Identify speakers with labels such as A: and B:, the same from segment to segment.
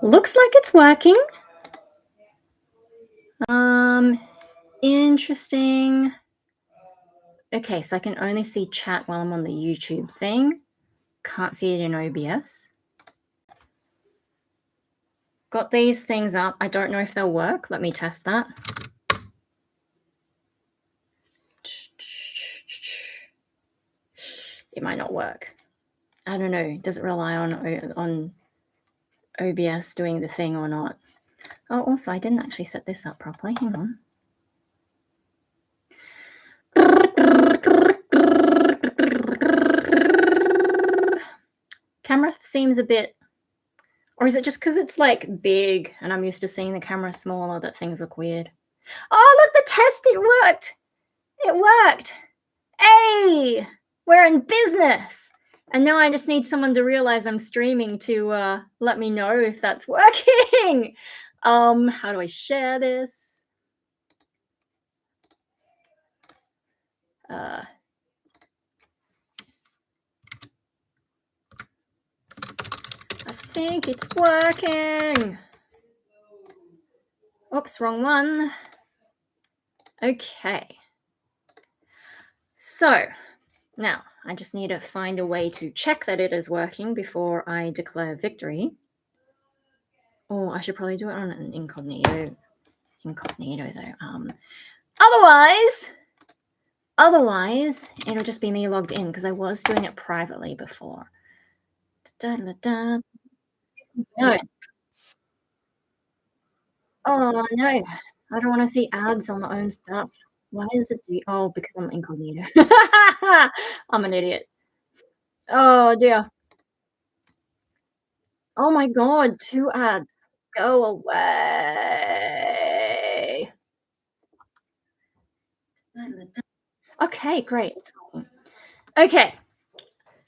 A: Looks like it's working. Interesting. Okay, so I can only see chat while I'm on the YouTube thing. Can't see it in OBS. Got these things up. I don't know if they'll work. Let me test that. It might not work. I don't know. Does it rely on OBS doing the thing or not? Oh, also, I didn't actually set this up properly. Hang on. Camera seems a bit, or is it just because it's like big and I'm used to seeing the camera smaller that things look weird? Oh, look, the test, it worked. It worked. Hey, we're in business. And now I just need someone to realize I'm streaming to let me know if that's working. How do I share this? I think it's working. Oops, wrong one. Okay. So now I just need to find a way to check that it is working before I declare victory. Oh, I should probably do it on an incognito though. Otherwise, it'll just be me logged in because I was doing it privately before. No. Oh, no. I don't want to see ads on my own stuff. Why does it do? Oh, because I'm incognito. I'm an idiot. Oh, dear. Oh, my God. 2 ads. Go away. Okay, great. It's working. Okay.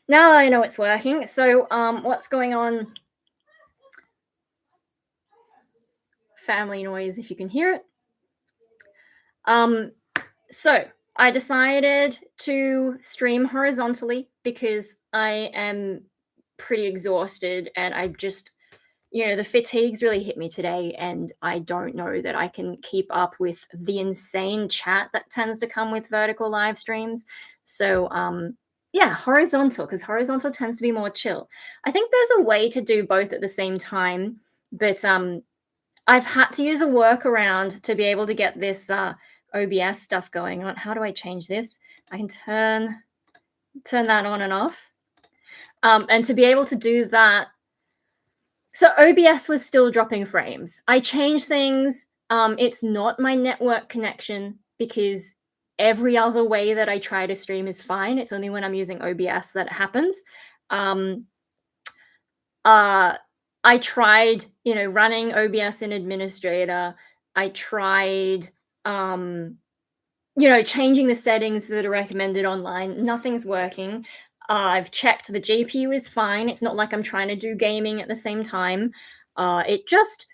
A: Now I know it's working. So, what's going on? Family noise, if you can hear it. So I decided to stream horizontally because I am pretty exhausted and I just, the fatigue's really hit me today and I don't know that I can keep up with the insane chat that tends to come with vertical live streams. So, yeah, horizontal, because horizontal tends to be more chill. I think there's a way to do both at the same time, but I've had to use a workaround to be able to get this OBS stuff going on. How do I change this? I can turn that on and off. And to be able to do that, so OBS was still dropping frames. I changed things. It's not my network connection because every other way that I try to stream is fine. It's only when I'm using OBS that it happens. I tried, running OBS in administrator. I tried, changing the settings that are recommended online. Nothing's working. I've checked the GPU is fine. It's not like I'm trying to do gaming at the same time. It just,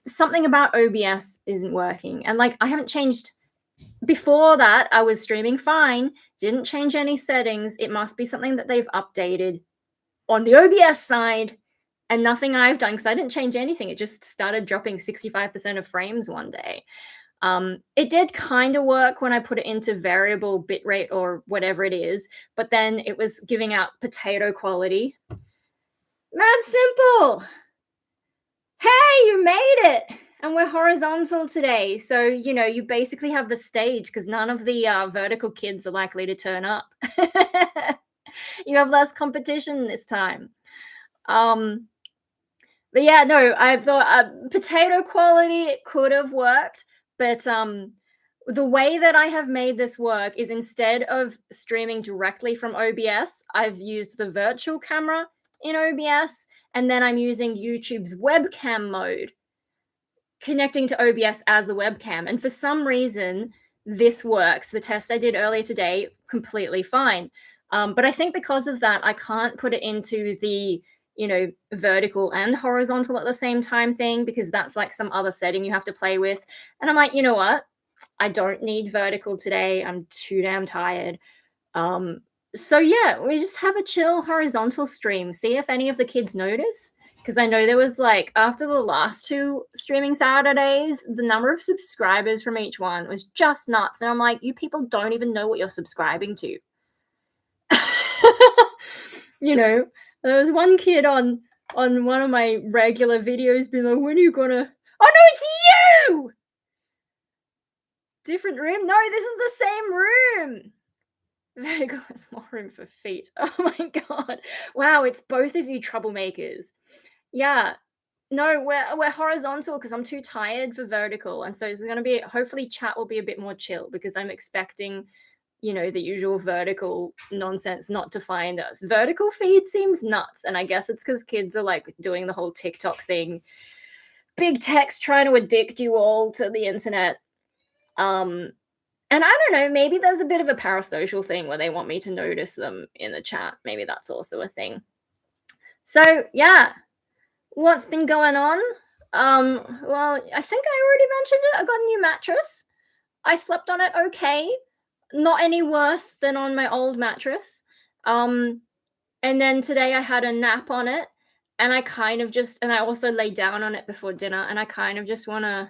A: something about OBS isn't working. And I haven't changed. Before that, I was streaming fine. Didn't change any settings. It must be something that they've updated on the OBS side. And nothing I've done, because I didn't change anything. It just started dropping 65% of frames one day. It did kind of work when I put it into variable bitrate or whatever it is, but then it was giving out potato quality. Mad simple. Hey, you made it. And we're horizontal today. So, you basically have the stage because none of the vertical kids are likely to turn up. You have less competition this time. But yeah, no, I thought potato quality, it could have worked, but the way that I have made this work is instead of streaming directly from OBS, I've used the virtual camera in OBS, and then I'm using YouTube's webcam mode, connecting to OBS as the webcam. And for some reason, this works. The test I did earlier today, completely fine. But I think because of that, I can't put it into the vertical and horizontal at the same time thing, because that's like some other setting you have to play with. And I'm like, you know what? I don't need vertical today. I'm too damn tired. So yeah, we just have a chill horizontal stream. See if any of the kids notice. because I know there was like, after the last 2 streaming Saturdays, the number of subscribers from each one was just nuts. And I'm like, you people don't even know what you're subscribing to. You know, there was one kid on one of my regular videos being like, when are you gonna, oh no, it's you! Different room? No, this is the same room. Vertical has more room for feet. Oh my god. Wow, it's both of you troublemakers. Yeah. No, we're horizontal because I'm too tired for vertical. And so it's gonna be, hopefully chat will be a bit more chill because I'm expecting, the usual vertical nonsense not to find us. Vertical feed seems nuts. And I guess it's because kids are like doing the whole TikTok thing. Big tech's trying to addict you all to the internet. And I don't know, maybe there's a bit of a parasocial thing where they want me to notice them in the chat. Maybe that's also a thing. So yeah, what's been going on? Well, I think I already mentioned it. I got a new mattress. I slept on it okay. Not any worse than on my old mattress. And then today I had a nap on it, and I kind of just, and I also lay down on it before dinner, and I kind of just want to,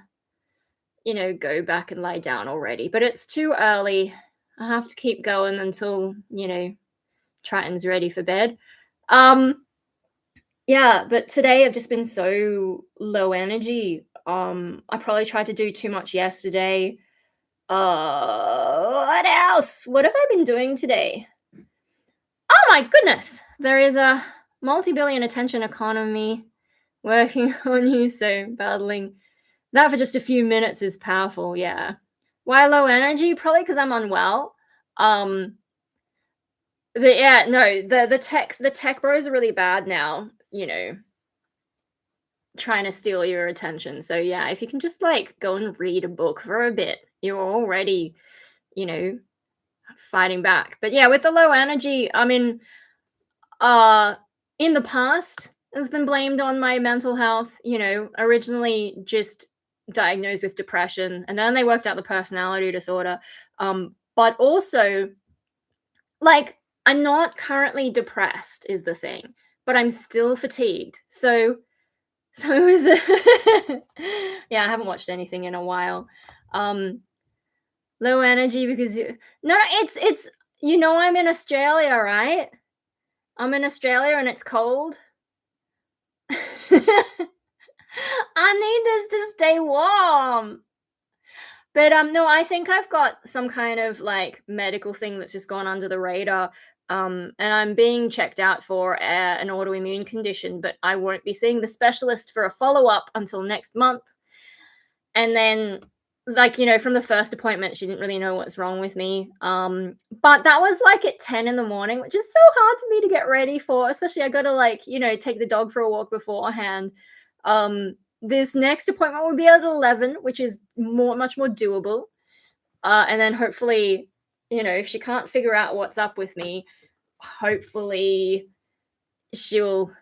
A: go back and lie down already. But it's too early. I have to keep going until, Triton's ready for bed. Yeah, but today I've just been so low energy. I probably tried to do too much yesterday. What else? What have I been doing today? Oh my goodness! There is a multi-billion attention economy working on you, so battling that for just a few minutes is powerful, yeah. Why low energy? Probably because I'm unwell. But yeah, no, the tech bros are really bad now, trying to steal your attention. So yeah, if you can just like go and read a book for a bit, you're already, you know, fighting back. But yeah, with the low energy, I mean, in the past, it's been blamed on my mental health, originally just diagnosed with depression, and then they worked out the personality disorder. But also, like, I'm not currently depressed is the thing, but I'm still fatigued. So with the yeah, I haven't watched anything in a while. Low energy because no, it's I'm in Australia, right? I'm in Australia and it's cold. I need this to stay warm. But no, I think I've got some kind of like medical thing that's just gone under the radar. And I'm being checked out for an autoimmune condition, but I won't be seeing the specialist for a follow-up until next month. And then, like, from the first appointment, she didn't really know what's wrong with me. But that was like at 10 in the morning, which is so hard for me to get ready for, especially I gotta like, take the dog for a walk beforehand. This next appointment will be at 11, which is much more doable. And then hopefully, if she can't figure out what's up with me, hopefully she'll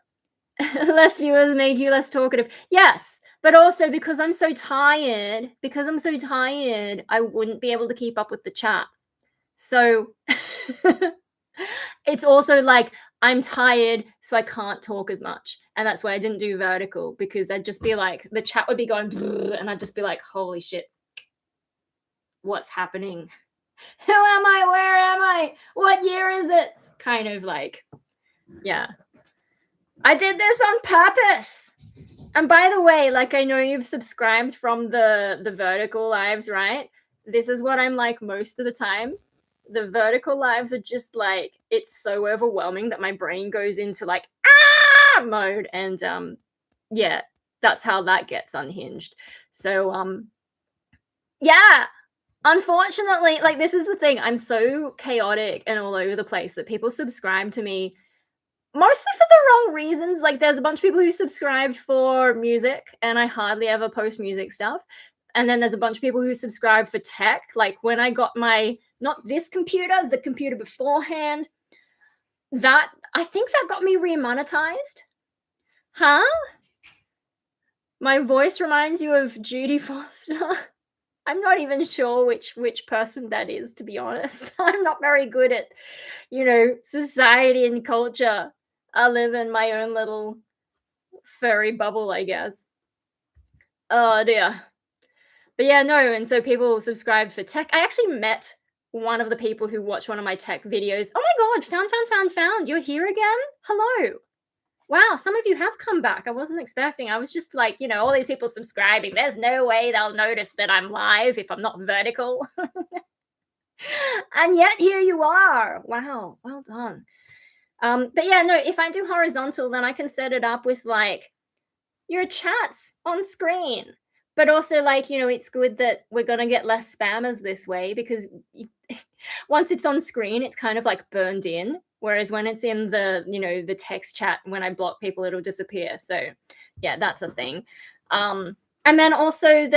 A: less viewers make you less talkative. Yes, but also because I'm so tired, I wouldn't be able to keep up with the chat. So it's also like I'm tired, so I can't talk as much. And that's why I didn't do vertical, because I'd just be like, the chat would be going, and I'd just be like, holy shit, what's happening? Who am I? Where am I? What year is it? Kind of like, yeah. I did this on purpose. And by the way, like, I know you've subscribed from the vertical lives, right? This is what I'm like most of the time. The vertical lives are just like, it's so overwhelming that my brain goes into like mode, and yeah, that's how that gets unhinged. So yeah, unfortunately, like, this is the thing, I'm so chaotic and all over the place that people subscribe to me mostly for the wrong reasons. Like, there's a bunch of people who subscribed for music, and I hardly ever post music stuff. And then there's a bunch of people who subscribe for tech. Like, when I got not this computer, the computer beforehand, I think that got me remonetized. Huh? My voice reminds you of Judy Foster. I'm not even sure which person that is, to be honest. I'm not very good at, society and culture. I live in my own little furry bubble, I guess. Oh dear. But yeah, no, and so people subscribe for tech. I actually met one of the people who watched one of my tech videos. Oh my god, found. You're here again? Hello. Wow, some of you have come back. I wasn't expecting. I was just like, all these people subscribing. There's no way they'll notice that I'm live if I'm not vertical. And yet here you are. Wow, well done. But yeah, no, if I do horizontal, then I can set it up with like your chats on screen. But also, like, it's good that we're gonna get less spammers this way because once it's on screen, it's kind of like burned in. Whereas when it's in the text chat, when I block people, it'll disappear. So yeah, that's a thing. And then also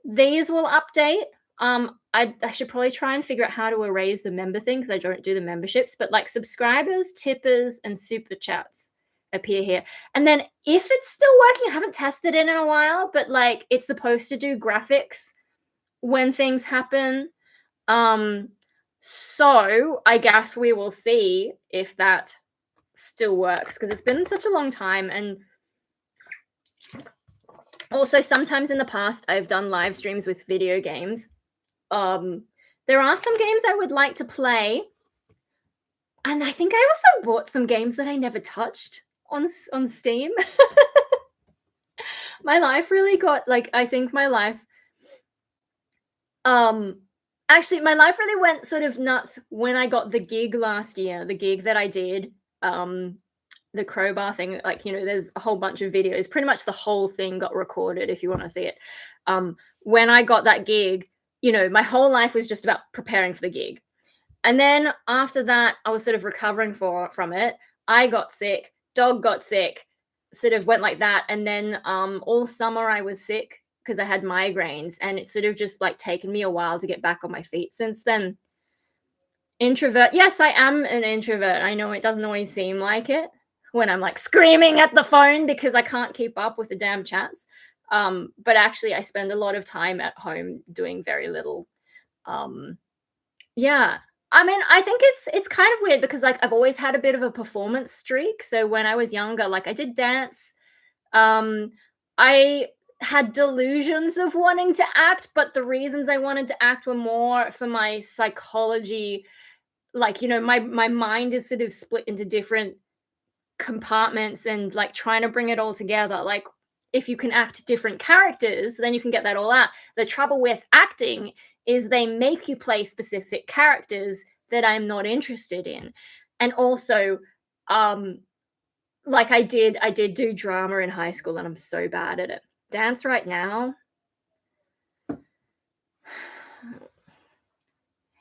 A: these will update. I should probably try and figure out how to erase the member thing because I don't do the memberships, but like subscribers, tippers, and super chats appear here. And then if it's still working, I haven't tested it in a while, but like it's supposed to do graphics when things happen. So I guess we will see if that still works because it's been such a long time. And also sometimes in the past I've done live streams with video games. There are some games I would like to play, and I think I also bought some games that I never touched on Steam. My life really got like I think my life actually my life really went sort of nuts when I got the gig last year, the gig that I did, the crowbar thing. Like, there's a whole bunch of videos. Pretty much the whole thing got recorded if you want to see it. When I got that gig, my whole life was just about preparing for the gig. And then after that, I was sort of recovering from it. I got sick, dog got sick, sort of went like that. And then all summer I was sick because I had migraines, and it's sort of just like taken me a while to get back on my feet since then. Introvert. Yes, I am an introvert. I know it doesn't always seem like it when I'm like screaming at the phone because I can't keep up with the damn chats. But actually I spend a lot of time at home doing very little. Yeah. I mean, I think it's kind of weird because like I've always had a bit of a performance streak. So when I was younger, like I did dance. I had delusions of wanting to act, but the reasons I wanted to act were more for my psychology. Like, my mind is sort of split into different compartments and like trying to bring it all together. Like if you can act different characters, then you can get that all out. The trouble with acting is they make you play specific characters that I'm not interested in. And also, like I did do drama in high school and I'm so bad at it. Dance right now.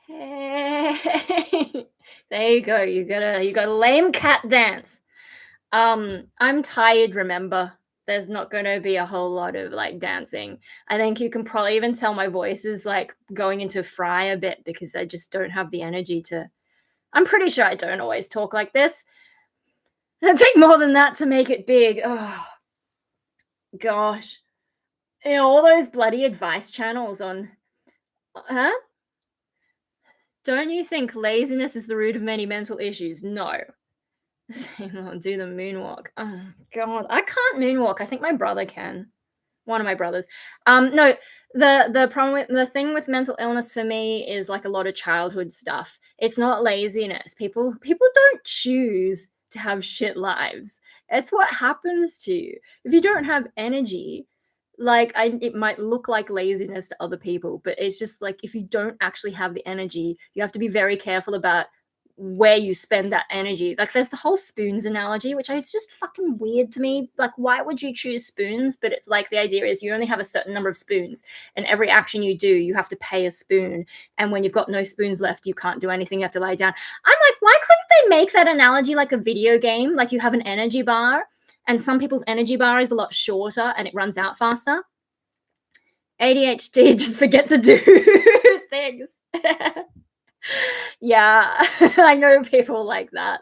A: Hey. There you go. You got a lame cat dance. I'm tired, remember. There's not gonna be a whole lot of like dancing. I think you can probably even tell my voice is like going into fry a bit because I just don't have the energy to. I'm pretty sure I don't always talk like this. It'll take more than that to make it big. Oh gosh. All those bloody advice channels on huh? Don't you think laziness is the root of many mental issues? No. Do the moonwalk. Oh god, I can't moonwalk. I think my brother can. One of my brothers. No, the problem with the thing with mental illness for me is like a lot of childhood stuff. It's not laziness. People don't choose to have shit lives. It's what happens to you. If you don't have energy, like it might look like laziness to other people, but it's just like if you don't actually have the energy, you have to be very careful about where you spend that energy. Like there's the whole spoons analogy, which is just fucking weird to me. Like why would you choose spoons? But it's like the idea is you only have a certain number of spoons, and every action you do you have to pay a spoon, and when you've got no spoons left you can't do anything, you have to lie down. I'm like, why couldn't they make that analogy like a video game? Like you have an energy bar, and some people's energy bar is a lot shorter and it runs out faster. ADHD, just forget to do things. Yeah, I know people like that.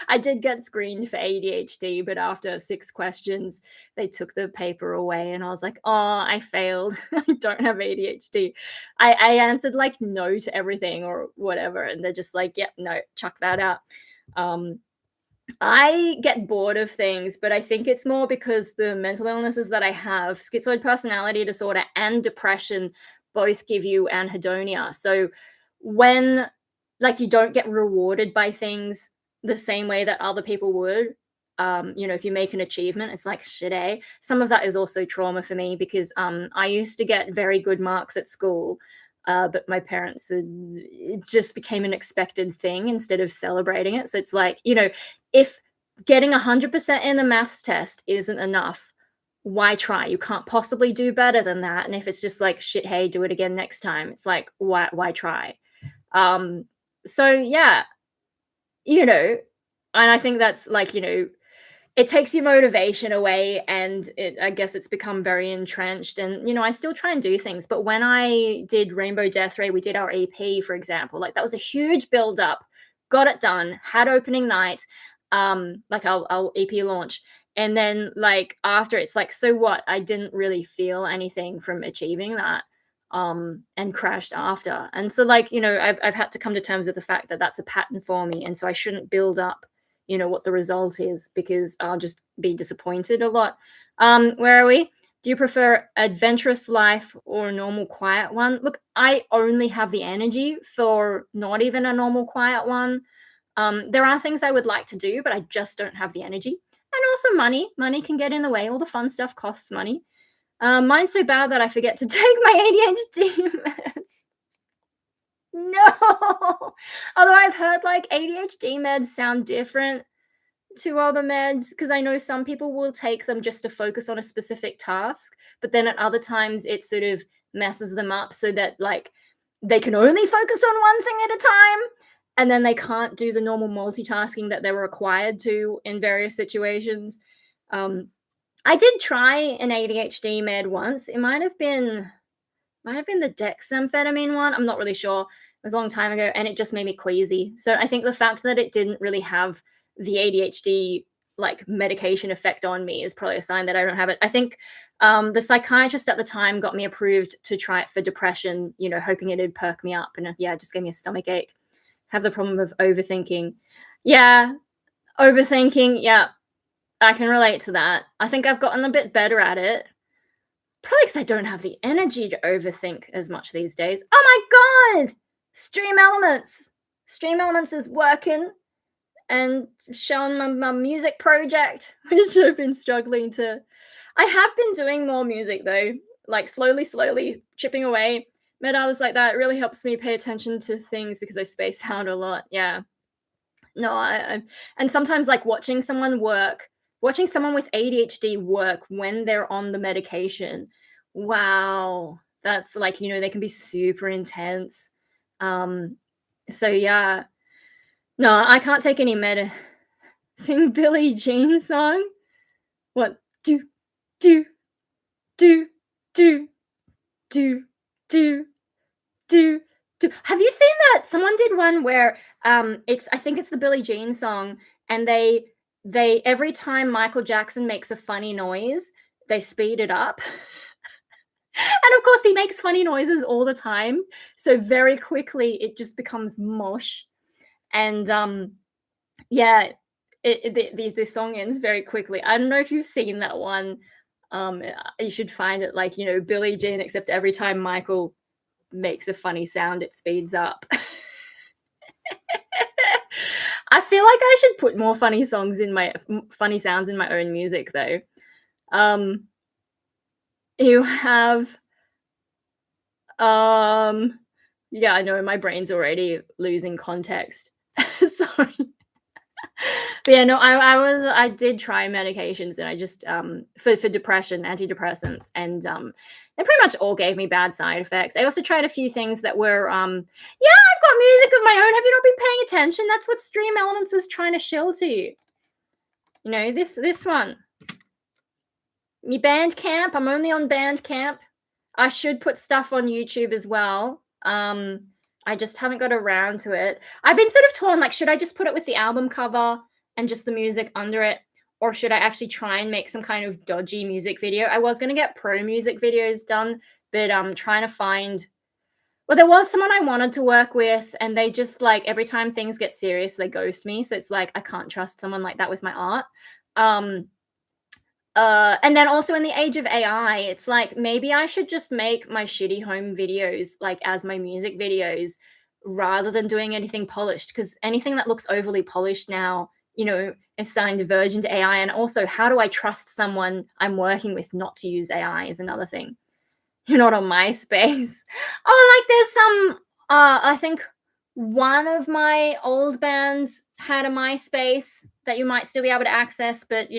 A: I did get screened for ADHD, but after 6 questions, they took the paper away, and I was like, oh, I failed. I don't have ADHD. I answered like no to everything or whatever, and they're just like, yep, no, chuck that out. I get bored of things, but I think it's more because the mental illnesses that I have, schizoid personality disorder and depression, both give you anhedonia. So when like you don't get rewarded by things the same way that other people would, if you make an achievement, it's like shit, eh? Some of that is also trauma for me because I used to get very good marks at school. But my parents, it just became an expected thing instead of celebrating it. So it's like, if getting 100% in the maths test isn't enough, why try? You can't possibly do better than that. And if it's just like shit, hey, do it again next time, it's like why try? Um, so yeah, you know, and I think that's like, it takes your motivation away and I guess it's become very entrenched. And I still try and do things, but when I did Rainbow Death Ray, we did our EP, for example, like that was a huge build up, got it done, had opening night, like our EP launch. And then like after, it's like, so what? I didn't really feel anything from achieving that, and crashed after. And so like, I've had to come to terms with the fact that that's a pattern for me. And so I shouldn't build up what the result is, because I'll just be disappointed a lot. Where are we? Do you prefer adventurous life or a normal quiet one? Look, I only have the energy for not even a normal quiet one. There are things I would like to do, but I just don't have the energy. And also money. Money can get in the way. All the fun stuff costs money. Mine's so bad that I forget to take my ADHD meds. No. Although I've heard like ADHD meds sound different to other meds, because I know some people will take them just to focus on a specific task, but then at other times it sort of messes them up so that like they can only focus on one thing at a time, and then they can't do the normal multitasking that they're required to in various situations. I did try an ADHD med once. It might have been the dexamphetamine one. I'm not really sure. It was a long time ago, and it just made me queasy. So I think the fact that it didn't really have the ADHD like medication effect on me is probably a sign that I don't have it. I think the psychiatrist at the time got me approved to try it for depression, hoping it'd perk me up, and yeah, it just gave me a stomach ache. Have the problem of overthinking. Yeah, overthinking. Yeah, I can relate to that. I think I've gotten a bit better at it. Probably because I don't have the energy to overthink as much these days. Oh my god! Stream Elements! Stream Elements is working and showing my music project, which I've been struggling to. I have been doing more music though, like slowly chipping away. Medals like that really helps me pay attention to things because I space out a lot. Yeah. No, and sometimes like watching someone with ADHD work when they're on the medication. Wow. That's like, they can be super intense. So yeah. No, I can't take any sing Billie Jean song. What? Do, do, do, do, do, do, do, do. Have you seen that? Someone did one where I think it's the Billie Jean song, and they every time Michael Jackson makes a funny noise, they speed it up. And of course he makes funny noises all the time, so very quickly it just becomes mosh. And yeah, the song ends very quickly. I don't know if you've seen that one. You should find it, like, Billie Jean, except every time Michael makes a funny sound, it speeds up. I feel like I should put more funny sounds in my own music though. You have yeah, I know my brain's already losing context. Sorry. But yeah, no, I did try medications, and I just for depression, antidepressants, and they pretty much all gave me bad side effects. I also tried a few things that were yeah, I've got music of my own. Have you not been paying attention? That's what Stream Elements was trying to shill to you. This one. Me Bandcamp. I'm only on Bandcamp. I should put stuff on YouTube as well. I just haven't got around to it. I've been sort of torn, like, should I just put it with the album cover and just the music under it? Or should I actually try and make some kind of dodgy music video? I was going to get pro music videos done, but I'm trying to find Well, there was someone I wanted to work with, and they just, like, every time things get serious, they ghost me, so it's like, I can't trust someone like that with my art. Um, and then also in the age of AI, it's like, maybe I should just make my shitty home videos, like, as my music videos, rather than doing anything polished. Because anything that looks overly polished now, is starting to verge into AI, and also, how do I trust someone I'm working with not to use AI is another thing. You're not on MySpace. Oh, like there's some I think one of my old bands had a MySpace that you might still be able to access, but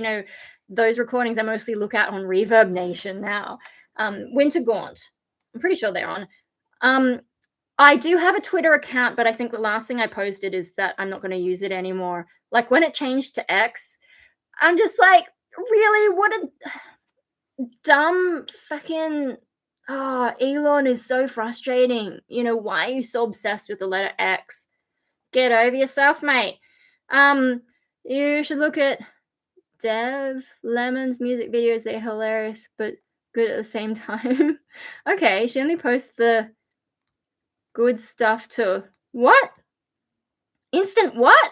A: those recordings I mostly look at on Reverb Nation now. Winter Gaunt. I'm pretty sure they're on. Um, I do have a Twitter account, but I think the last thing I posted is that I'm not going to use it anymore. Like when it changed to X, I'm just like, really? What a dumb fucking Elon is so frustrating. Why are you so obsessed with the letter X? Get over yourself, mate. You should look at Dev Lemon's music videos. They're hilarious, but good at the same time. Okay, she only posts the good stuff too. What? Instant what?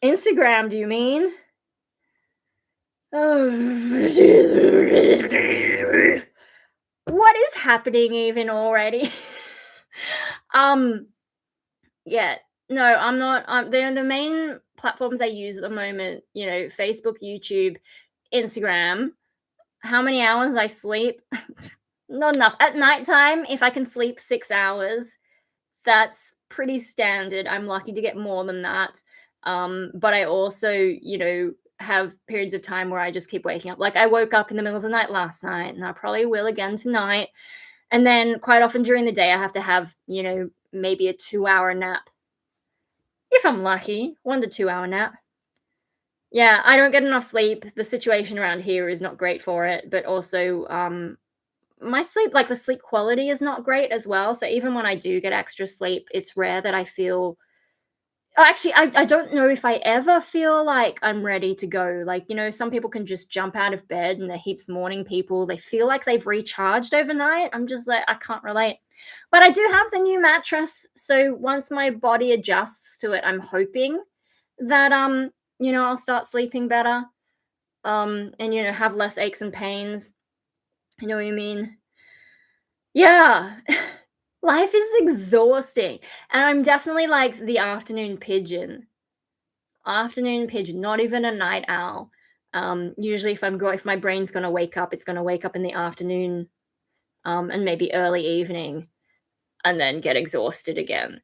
A: Instagram, do you mean? Oh, what is happening even already? Yeah, no, I'm not. They're the main platforms I use at the moment. Facebook, YouTube, Instagram. How many hours I sleep? Not enough. At nighttime, if I can sleep 6 hours, that's pretty standard. I'm lucky to get more than that. But I also, have periods of time where I just keep waking up. Like I woke up in the middle of the night last night, and I probably will again tonight. And then quite often during the day, I have to have, maybe a 2-hour nap. If I'm lucky, 1 to 2 hour nap. Yeah, I don't get enough sleep. The situation around here is not great for it, but also, my sleep, like the sleep quality is not great as well. So even when I do get extra sleep, it's rare that I feel. Actually, I don't know if I ever feel like I'm ready to go. Like, some people can just jump out of bed and they're heaps morning people. They feel like they've recharged overnight. I'm just like, I can't relate. But I do have the new mattress. So once my body adjusts to it, I'm hoping that I'll start sleeping better. And have less aches and pains. You know what I mean? Yeah. Life is exhausting. And I'm definitely like the afternoon pigeon. Afternoon pigeon, not even a night owl. Usually if my brain's gonna wake up, it's gonna wake up in the afternoon, and maybe early evening, and then get exhausted again.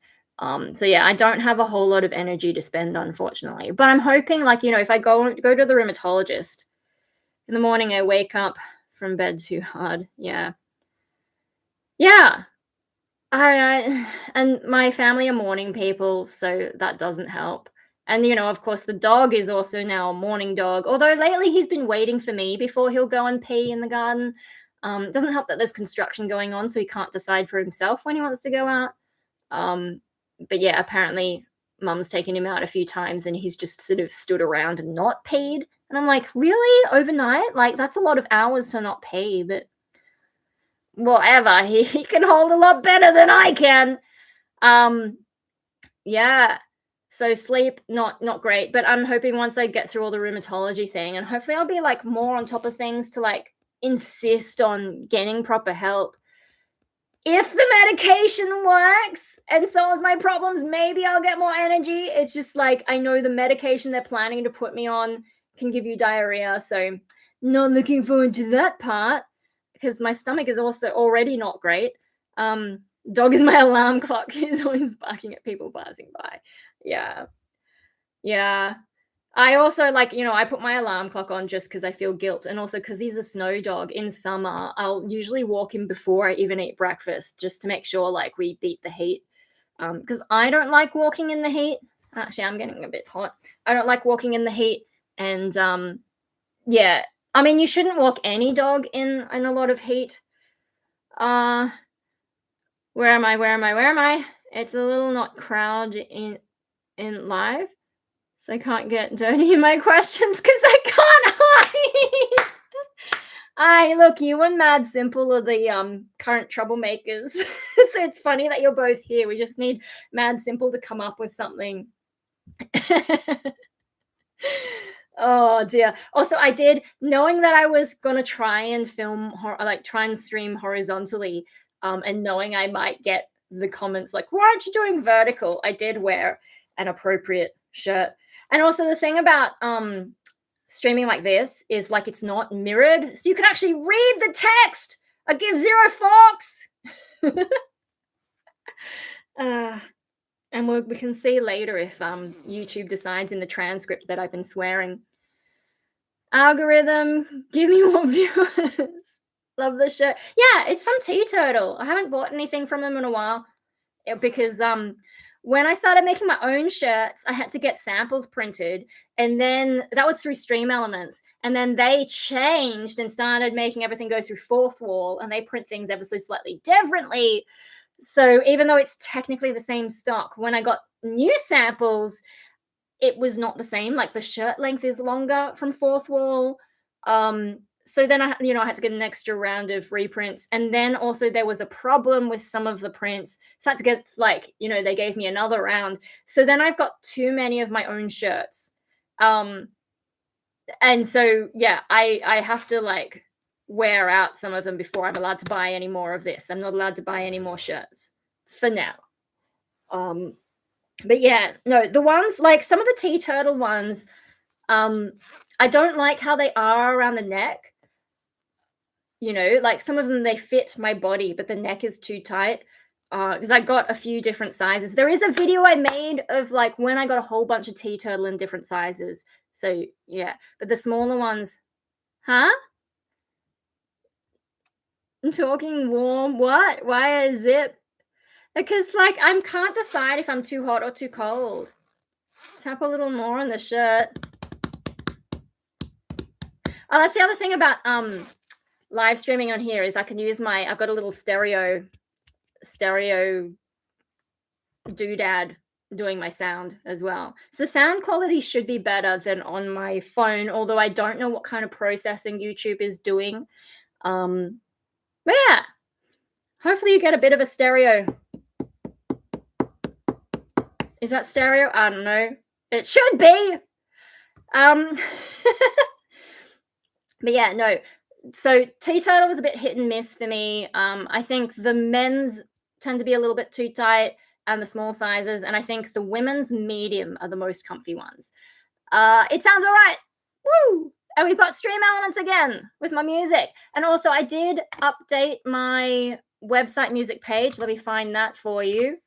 A: So yeah, I don't have a whole lot of energy to spend, unfortunately. But I'm hoping, like, if I go to the rheumatologist in the morning, I wake up from bed too hard. Yeah. Yeah. And my family are morning people, so that doesn't help. And of course, the dog is also now a morning dog. Although lately he's been waiting for me before he'll go and pee in the garden. It doesn't help that there's construction going on, so he can't decide for himself when he wants to go out. But yeah, apparently Mum's taken him out a few times, and he's just sort of stood around and not peed. And I'm like, really? Overnight? Like, that's a lot of hours to not pee, but whatever. He can hold a lot better than I can. Yeah. So sleep, not great, but I'm hoping once I get through all the rheumatology thing, and hopefully I'll be like more on top of things to like insist on getting proper help. If the medication works and solves my problems, maybe I'll get more energy. It's just like, I know the medication they're planning to put me on can give you diarrhea, so not looking forward to that part, because my stomach is also already not great. Dog is my alarm clock. He's always barking at people passing by. Yeah. Yeah. I also I put my alarm clock on just because I feel guilt, and also because he's a snow dog. In summer, I'll usually walk him before I even eat breakfast just to make sure like we beat the heat. Because I don't like walking in the heat. Actually, I'm getting a bit hot. I don't like walking in the heat, and yeah. I mean, you shouldn't walk any dog in a lot of heat. Where am I? It's a little not crowded in live, so I can't get dirty in my questions because I can't hide. Look, you and Mad Simple are the current troublemakers. So it's funny that you're both here. We just need Mad Simple to come up with something. Oh dear. Also, I did, knowing that I was gonna try and film like try and stream horizontally, and knowing I might get the comments like, "Why aren't you doing vertical?" I did wear an appropriate shirt. And also the thing about streaming like this is like it's not mirrored, so you can actually read the text. I give zero fucks. uh, and we can see later if YouTube decides in the transcript that I've been swearing. Algorithm, give me more viewers. Love the shirt. Yeah, it's from Tea Turtle. I haven't bought anything from them in a while because when I started making my own shirts, I had to get samples printed, and then that was through Stream Elements, and then they changed and started making everything go through Fourth Wall, and they print things ever so slightly differently. So even though it's technically the same stock, when I got new samples, it was not the same. Like the shirt length is longer from Fourth Wall. So then I had to get an extra round of reprints, and then also there was a problem with some of the prints. So I had to get they gave me another round. So then I've got too many of my own shirts, and so yeah, I have to like wear out some of them before I'm allowed to buy any more of this. I'm not allowed to buy any more shirts for now. But yeah, no, the ones like some of the Tea Turtle ones, I don't like how they are around the neck. Like some of them, they fit my body, but the neck is too tight. Because I got a few different sizes. There is a video I made of like when I got a whole bunch of Tea Turtle in different sizes. So yeah, but the smaller ones, huh? I'm talking warm. What? Why a zip? Because like I can't decide if I'm too hot or too cold. Tap a little more on the shirt. Oh, that's the other thing about live streaming on here is I can use I've got a little stereo doodad doing my sound as well. So the sound quality should be better than on my phone, although I don't know what kind of processing YouTube is doing. But yeah, hopefully you get a bit of a stereo. Is that stereo? I don't know. It should be. But yeah, no. So Tea Turtle was a bit hit and miss for me. I think the men's tend to be a little bit too tight and the small sizes, and I think the women's medium are the most comfy ones. It sounds all right. Woo! And we've got Stream Elements again with my music. And also I did update my website music page. Let me find that for you.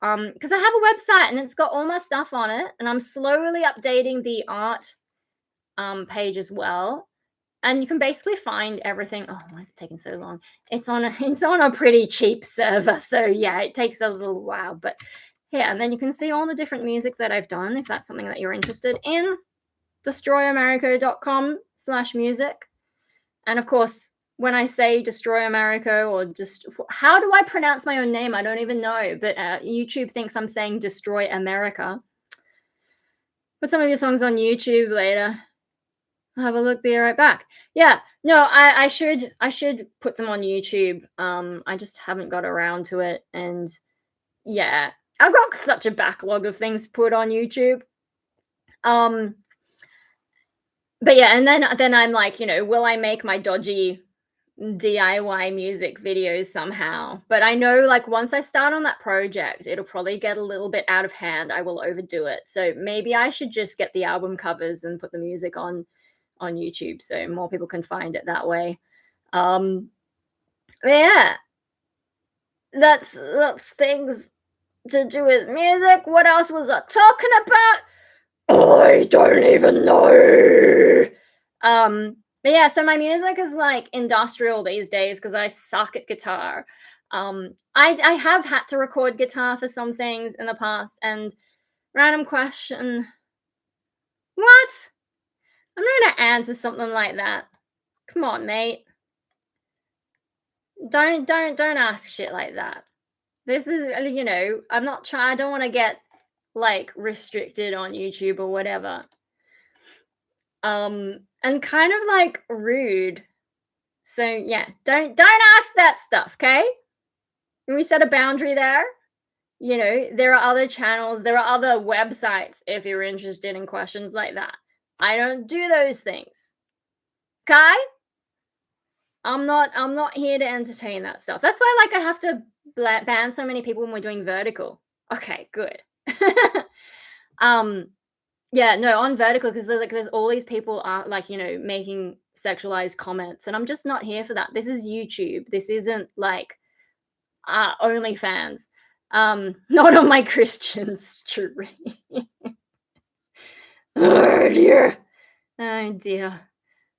A: Because I have a website and it's got all my stuff on it, and I'm slowly updating the art page as well. And you can basically find everything. Oh, why is it taking so long? It's on a pretty cheap server, so yeah, it takes a little while. But yeah, and then you can see all the different music that I've done if that's something that you're interested in. DestroyAmerica.com/music. And of course, when I say Destroy America or just how do I pronounce my own name? I don't even know, but YouTube thinks I'm saying Destroy America. Put some of your songs on YouTube later. I'll have a look, be right back. Yeah, no, I should put them on YouTube. I just haven't got around to it, and yeah, I've got such a backlog of things to put on YouTube. But yeah, and then I'm like, will I make my dodgy DIY music videos somehow? But I know like once I start on that project, it'll probably get a little bit out of hand. I will overdo it. So maybe I should just get the album covers and put the music on YouTube so more people can find it that way. But yeah, that's things to do with music. What else was I talking about? I don't even know. But yeah, so my music is like industrial these days because I suck at guitar. I have had to record guitar for some things in the past. And random question, what? I'm not gonna answer something like that. Come on, mate. Don't ask shit like that. This is, I'm not trying. I don't want to get like restricted on YouTube or whatever. And kind of like rude So yeah, don't ask that stuff, okay? We set a boundary there. You know, there are other channels, there are other websites if you're interested in questions like that. I don't do those things. Okay? I'm not here to entertain that stuff. That's why like I have to ban so many people when we're doing vertical. Okay, good. Yeah, no, on vertical because there's all these people are like, you know, making sexualized comments and I'm just not here for that. This is YouTube. This isn't like OnlyFans. Not on my Christian stream. Oh dear. Oh dear.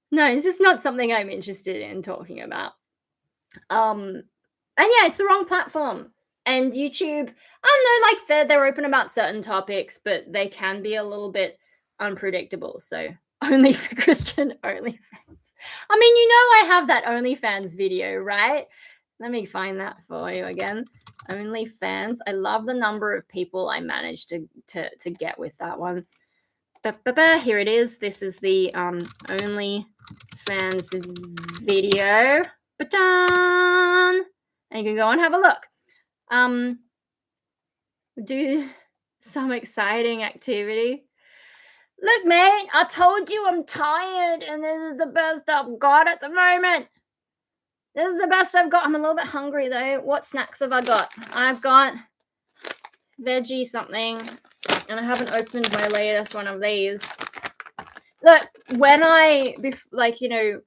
A: No, it's just not something I'm interested in talking about. And yeah, it's the wrong platform. And YouTube, I don't know, like they're open about certain topics, but they can be a little bit unpredictable. So only for Christian OnlyFans. I mean, you know I have that OnlyFans video, right? Let me find that for you again. OnlyFans. I love the number of people I managed to get with that one. Here it is. This is the OnlyFans video. And you can go and have a look. Do some exciting activity. Look, mate, I told you I'm tired and this is the best I've got at the moment. This is the best I've got. I'm a little bit hungry though. What snacks have I got? I've got veggie something and I haven't opened my latest one of these. Look, when like, you know,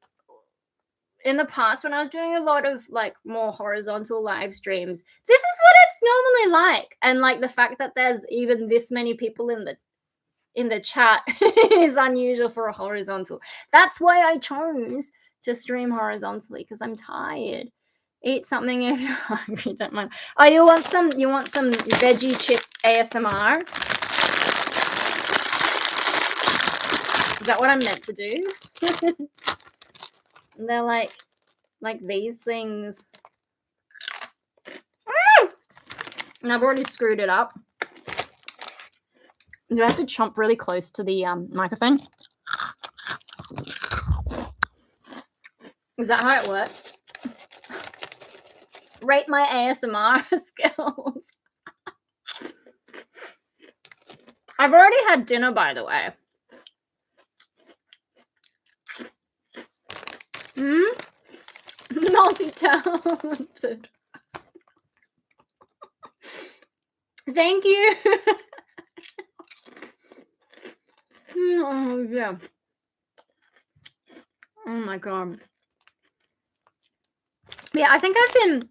A: in the past when I was doing a lot of like more horizontal live streams, this is what it's normally like. And like the fact that there's even this many people in the chat is unusual for a horizontal. That's why I chose to stream horizontally because I'm tired. Eat something if you're hungry, don't mind. Oh, you want some veggie chip ASMR? Is that what I'm meant to do? And they're like these things. And I've already screwed it up. Do I have to chomp really close to the microphone? Is that how it works? Rate my ASMR skills. I've already had dinner, by the way. Multi-talented. Thank you. Oh, yeah. Oh my god. Yeah, I think I've been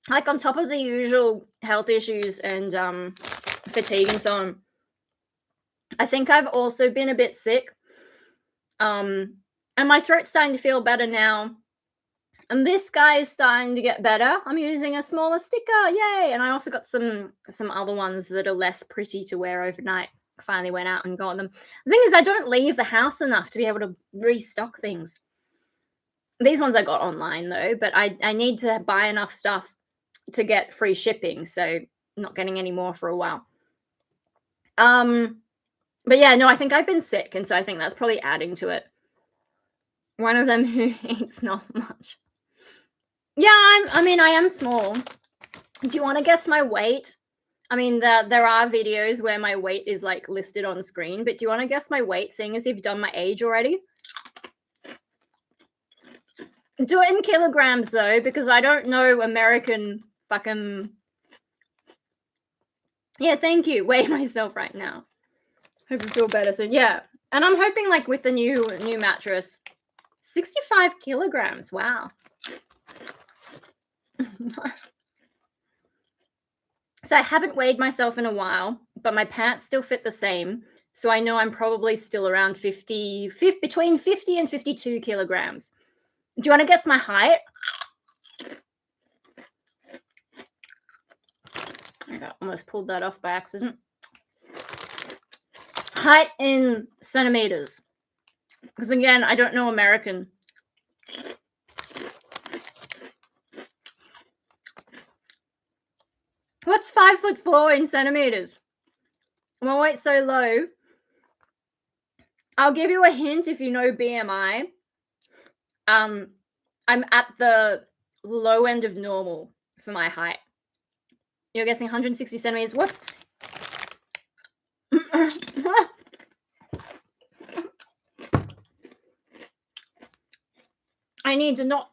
A: like on top of the usual health issues and fatigue and so on. I think I've also been a bit sick. And my throat's starting to feel better now. And this guy is starting to get better. I'm using a smaller sticker, yay! And I also got some other ones that are less pretty to wear overnight. Finally went out and got them. The thing is, I don't leave the house enough to be able to restock things. These ones I got online though, but I need to buy enough stuff to get free shipping, so I'm not getting any more for a while. But yeah, no, I think I've been sick, and so I think that's probably adding to it. One of them who eats not much. Yeah, I am small. Do you want to guess my weight? I mean, there are videos where my weight is like listed on screen, but do you want to guess my weight, seeing as you've done my age already? Do it in kilograms though, because I don't know American fucking. Yeah, thank you. Weigh myself right now. Hope you feel better soon. Yeah, and I'm hoping like with the new mattress, 65 kilograms. Wow. So I haven't weighed myself in a while, but my pants still fit the same. So I know I'm probably still around between 50 and 52 kilograms. Do you want to guess my height? I almost pulled that off by accident. Height in centimeters. Because again, I don't know American. What's 5'4" in centimeters? My weight's so low. I'll give you a hint if you know BMI. I'm at the low end of normal for my height. You're guessing 160 centimeters. What's I need to not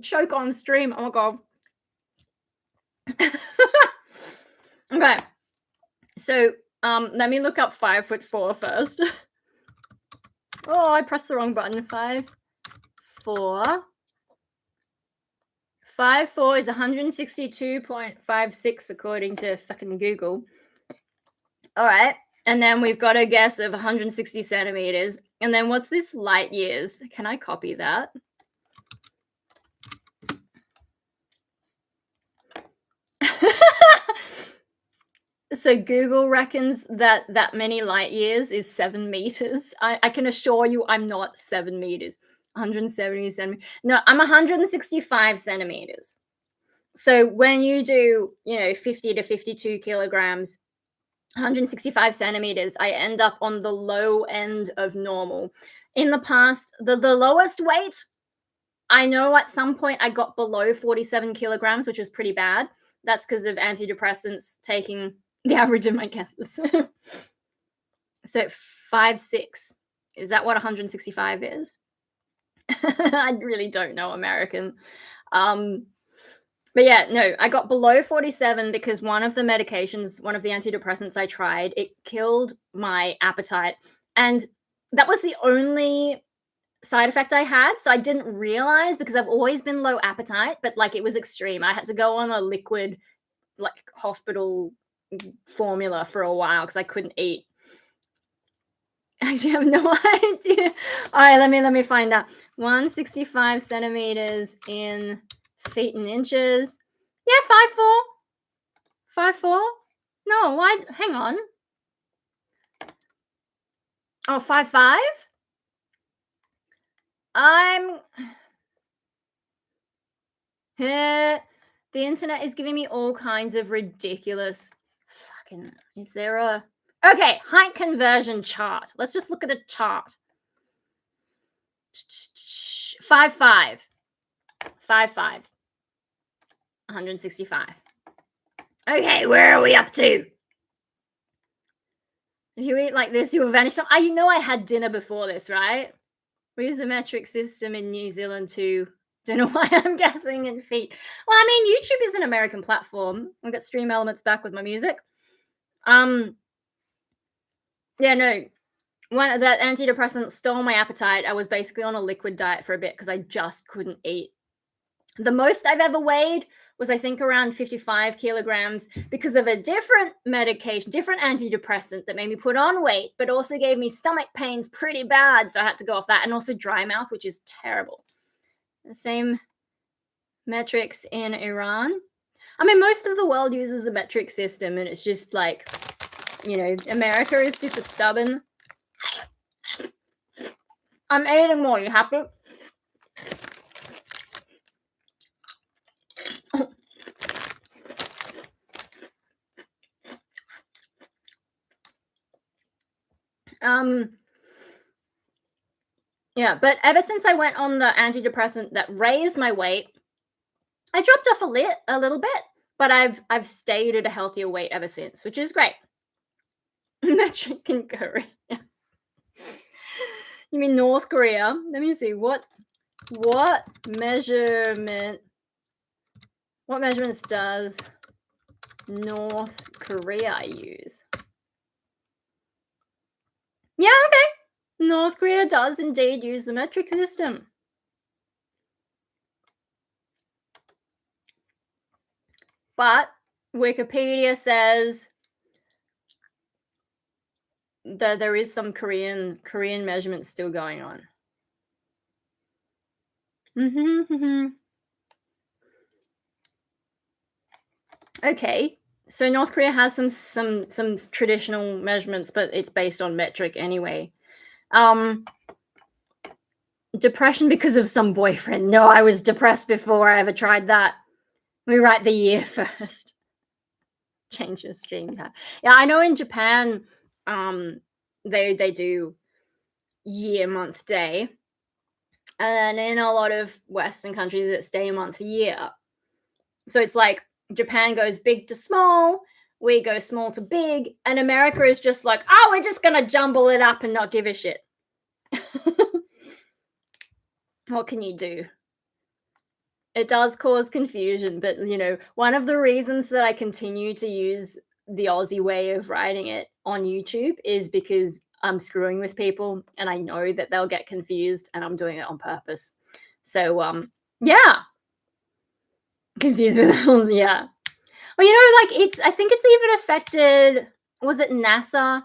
A: choke on stream. Oh my god. Okay. So let me look up 5'4" first. Oh, I pressed the wrong button. 5'4". 5'4" is 162.56 according to fucking Google. All right. And then we've got a guess of 160 centimeters. And then what's this light years? Can I copy that? So Google reckons that many light years is 7 meters. I can assure you I'm not 7 meters. 170 centimeters. No, I'm 165 centimeters. So when you do, 50 to 52 kilograms, 165 centimeters, I end up on the low end of normal. In the past, the lowest weight, I know at some point I got below 47 kilograms, which was pretty bad. That's because of antidepressants taking the average of my guesses. So 5'6". Is that what 165 is? I really don't know American. But yeah, no, I got below 47 because one of the medications, one of the antidepressants I tried, it killed my appetite. And that was the only side effect I had. So I didn't realize because I've always been low appetite, but like it was extreme. I had to go on a liquid, like hospital formula for a while because I couldn't eat. I actually have no idea. All right, let me find out. 165 centimeters in feet and inches. Yeah, 5'4". 5'4". No, why? Hang on. Oh, 5'5". I'm. The internet is giving me all kinds of ridiculous. Fucking. Is there a? Okay, height conversion chart. Let's just look at a chart. 5'5". 5'5". 165. Okay, where are we up to? If you eat like this, you'll vanish. You know I had dinner before this, right? We use a metric system in New Zealand too. Don't know why I'm guessing in feet. Well, I mean, YouTube is an American platform. I got Stream Elements back with my music. Yeah, no. That antidepressant stole my appetite. I was basically on a liquid diet for a bit because I just couldn't eat. The most I've ever weighed was, I think, around 55 kilograms because of a different medication, different antidepressant that made me put on weight, but also gave me stomach pains pretty bad. So I had to go off that, and also dry mouth, which is terrible. The same metrics in Iran. I mean, most of the world uses the metric system, and it's just like, America is super stubborn. I'm eating more. You happy? Yeah, but ever since I went on the antidepressant that raised my weight, I dropped off a little bit, but I've stayed at a healthier weight ever since, which is great. Metric in Korea. You mean North Korea? Let me see what measurements does North Korea use? Yeah, okay. North Korea does indeed use the metric system. But Wikipedia says that there is some Korean measurements still going on. Okay, so North Korea has some traditional measurements, but it's based on metric anyway. Depression because of some boyfriend. No, I was depressed before I ever tried that. We write the year first. Change the stream time. Yeah, I know in Japan, they do year, month, day. And in a lot of Western countries, it's day, month, year. So it's like Japan goes big to small, we go small to big, and America is just like, oh, we're just gonna jumble it up and not give a shit. What can you do? It does cause confusion, but one of the reasons that I continue to use the Aussie way of writing it on YouTube is because I'm screwing with people and I know that they'll get confused and I'm doing it on purpose. So yeah, confused with Aussie, yeah. Well, I think it's even affected, was it NASA?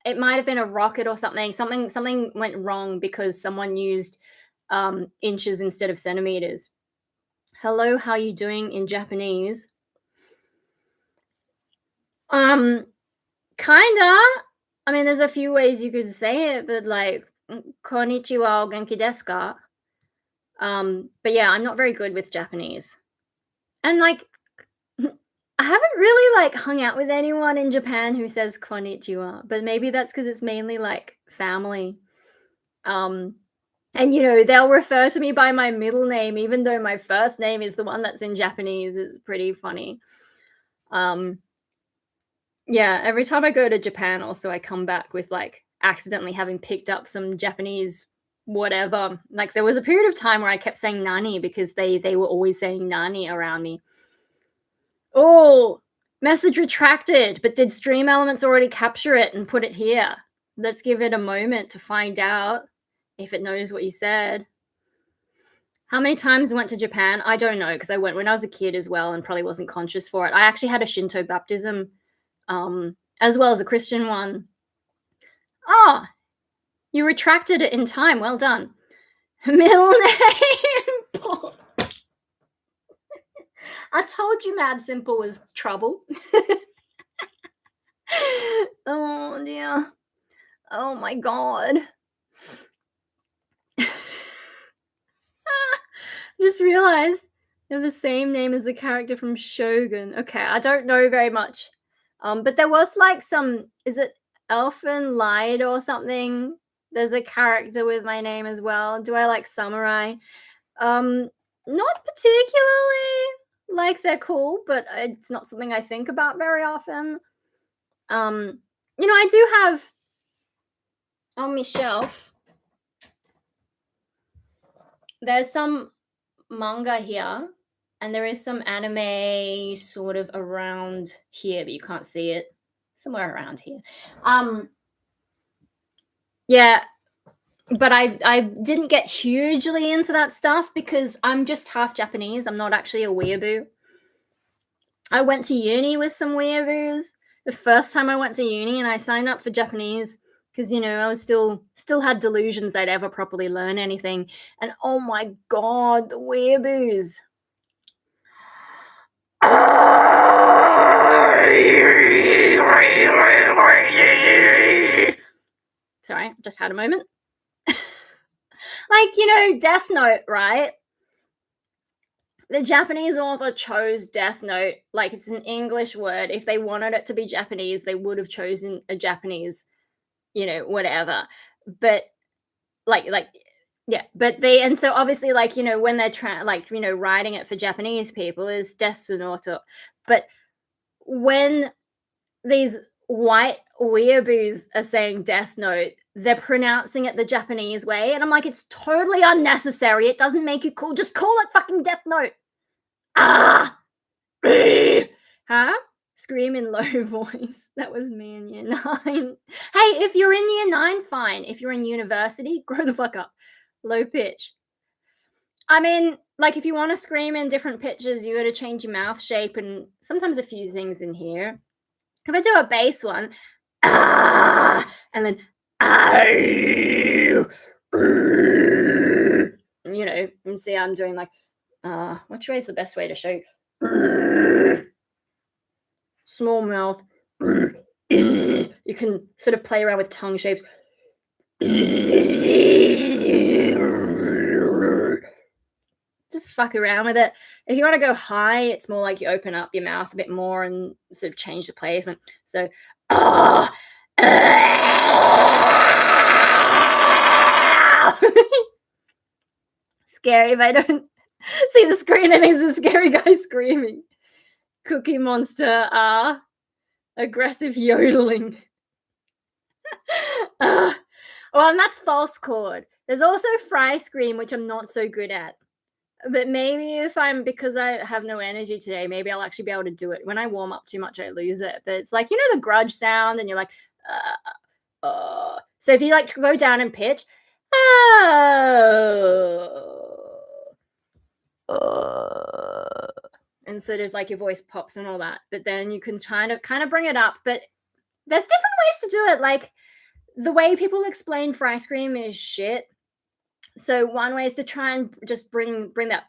A: It might have been a rocket or something. Something went wrong because someone used inches instead of centimeters. Hello, how you doing in Japanese? Kinda. I mean, there's a few ways you could say it, but like, konnichiwa o genki desu ka? But yeah, I'm not very good with Japanese. And like, I haven't really like hung out with anyone in Japan who says konnichiwa, but maybe that's because it's mainly like family. And they'll refer to me by my middle name, even though my first name is the one that's in Japanese. It's pretty funny. Yeah, every time I go to Japan, also I come back with like accidentally having picked up some Japanese whatever. Like there was a period of time where I kept saying nani because they were always saying nani around me. Oh, message retracted, but did Stream Elements already capture it and put it here? Let's give it a moment to find out if it knows what you said. How many times I went to Japan? I don't know, because I went when I was a kid as well and probably wasn't conscious for it. I actually had a Shinto baptism, as well as a Christian one. Oh, you retracted it in time. Well done. Middle name Paul. I told you Mad Simple was trouble. Oh dear. Oh my god. Just realized they have the same name as the character from Shogun. Okay, I don't know very much. But there was like is it Elfin Lied or something? There's a character with my name as well. Do I like samurai? Not particularly. Like they're cool, but it's not something I think about very often. I do have on my shelf, there's some manga here, and there is some anime sort of around here, but you can't see it. Somewhere around here. Yeah, but I didn't get hugely into that stuff because I'm just half Japanese. I'm not actually a weeaboo. I went to uni with some weeaboos the first time I went to uni, and I signed up for Japanese because I was still had delusions I'd ever properly learn anything. And oh my god, the weeaboos. Sorry, just had a moment. Like, Death Note, right? The Japanese author chose Death Note like it's an English word. If they wanted it to be Japanese, they would have chosen a Japanese, whatever. But yeah, but and so obviously when they're writing it for Japanese people is Desunoto. But when these white weeaboos are saying Death Note, they're pronouncing it the Japanese way, and I'm like, it's totally unnecessary. It doesn't make it cool. Just call it fucking Death Note. Ah! Huh? Scream in low voice. That was me in year 9. Hey, if you're in year 9, fine. If you're in university, grow the fuck up. Low pitch. I mean, like, if you want to scream in different pitches, you got to change your mouth shape and sometimes a few things in here. If I do a bass one, and then, you see I'm doing like, which way is the best way to show? Small mouth. You can sort of play around with tongue shapes. Just fuck around with it. If you want to go high, it's more like you open up your mouth a bit more and sort of change the placement. So, scary if I don't see the screen and there's a scary guy screaming. Cookie Monster, aggressive yodeling. Well, and that's false chord. There's also fry scream, which I'm not so good at. But maybe because I have no energy today, maybe I'll actually be able to do it. When I warm up too much, I lose it. But it's like, you know, the grudge sound, and you're like, so if you like to go down in pitch, and sort of like your voice pops and all that, but then you can kind of bring it up. But there's different ways to do it. Like the way people explain fry scream is shit. So one way is to try and just bring that.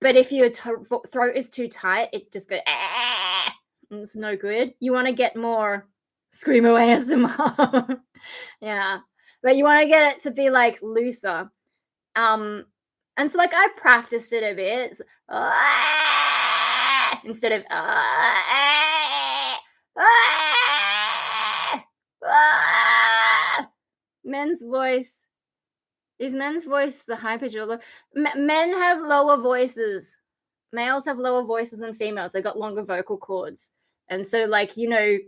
A: But if your throat is too tight, it just goes. And it's no good. You want to get more screamo ASMR. Yeah, but you want to get it to be like looser. And so like I've practiced it a bit instead of men's voice. Is men's voice the high pitch or low? Men have lower voices. Males have lower voices than females. They've got longer vocal cords. And so like, you know,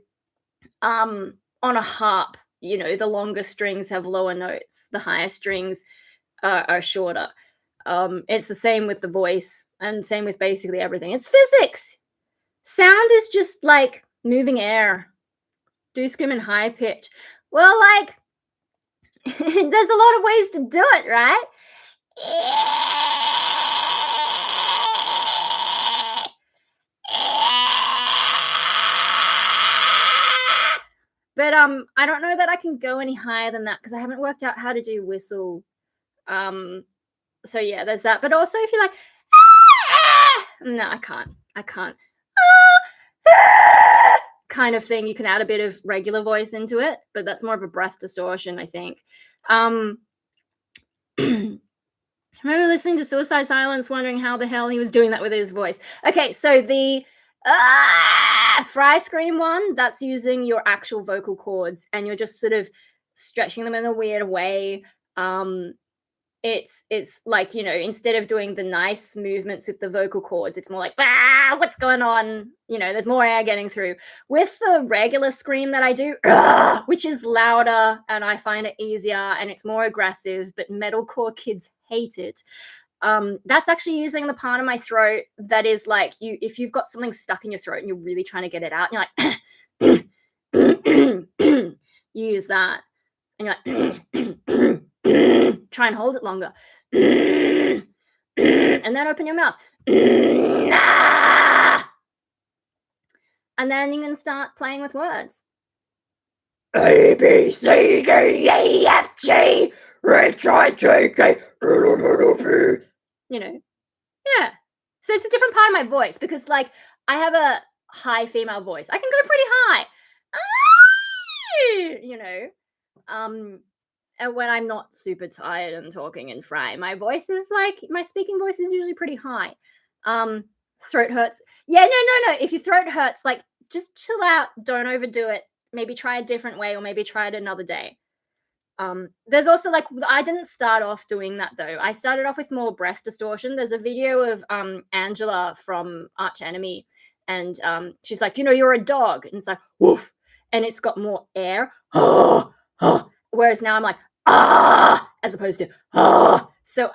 A: on a harp, you know, the longer strings have lower notes. The higher strings are shorter. It's the same with the voice and same with basically everything. It's physics. Sound is just like moving air. Do scream in high pitch. Well, like, there's a lot of ways to do it, right? But I don't know that I can go any higher than that because I haven't worked out how to do whistle. So yeah, there's that. But also if you're like, no, I can't. Kind of thing, you can add a bit of regular voice into it, but that's more of a breath distortion, I think. I remember listening to Suicide Silence, wondering how the hell he was doing that with his voice. Okay, so the fry scream one, that's using your actual vocal cords, and you're just sort of stretching them in a weird way. It's like, you know, instead of doing the nice movements with the vocal cords, it's more like, what's going on? You know, there's more air getting through. With the regular scream that I do, which is louder and I find it easier and it's more aggressive, but metalcore kids hate it. That's actually using the part of my throat that is like, if you've got something stuck in your throat and you're really trying to get it out, and you're like, you use that. And you're like, try and hold it longer. And then open your mouth. And then you can start playing with words. A, B, C, D, E, F, G, H, I, J, K, L, M, N, O, P. You know. Yeah. So it's a different part of my voice because, like, I have a high female voice. I can go pretty high. You know. And when I'm not super tired and talking in fry, my voice is like, my speaking voice is usually pretty high. Throat hurts. Yeah, no. If your throat hurts, like, just chill out. Don't overdo it. Maybe try a different way, or maybe try it another day. There's also, like, I didn't start off doing that though. I started off with more breath distortion. There's a video of Angela from Arch Enemy, and she's like, you know, you're a dog, and it's like, woof, and it's got more air. Whereas now I'm like, as opposed to, so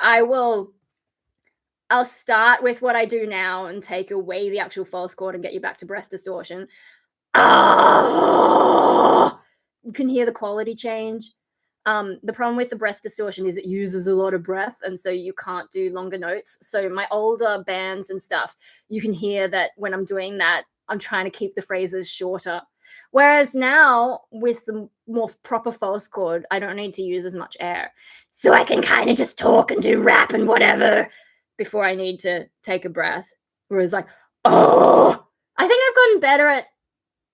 A: I'll start with what I do now and take away the actual false chord and get you back to breath distortion. You can hear the quality change. The problem with the breath distortion is it uses a lot of breath, and so you can't do longer notes. So my older bands and stuff, you can hear that when I'm doing that, I'm trying to keep the phrases shorter. Whereas now, with the more proper false chord, I don't need to use as much air. So I can kind of just talk and do rap and whatever before I need to take a breath. Whereas like, I think I've gotten better at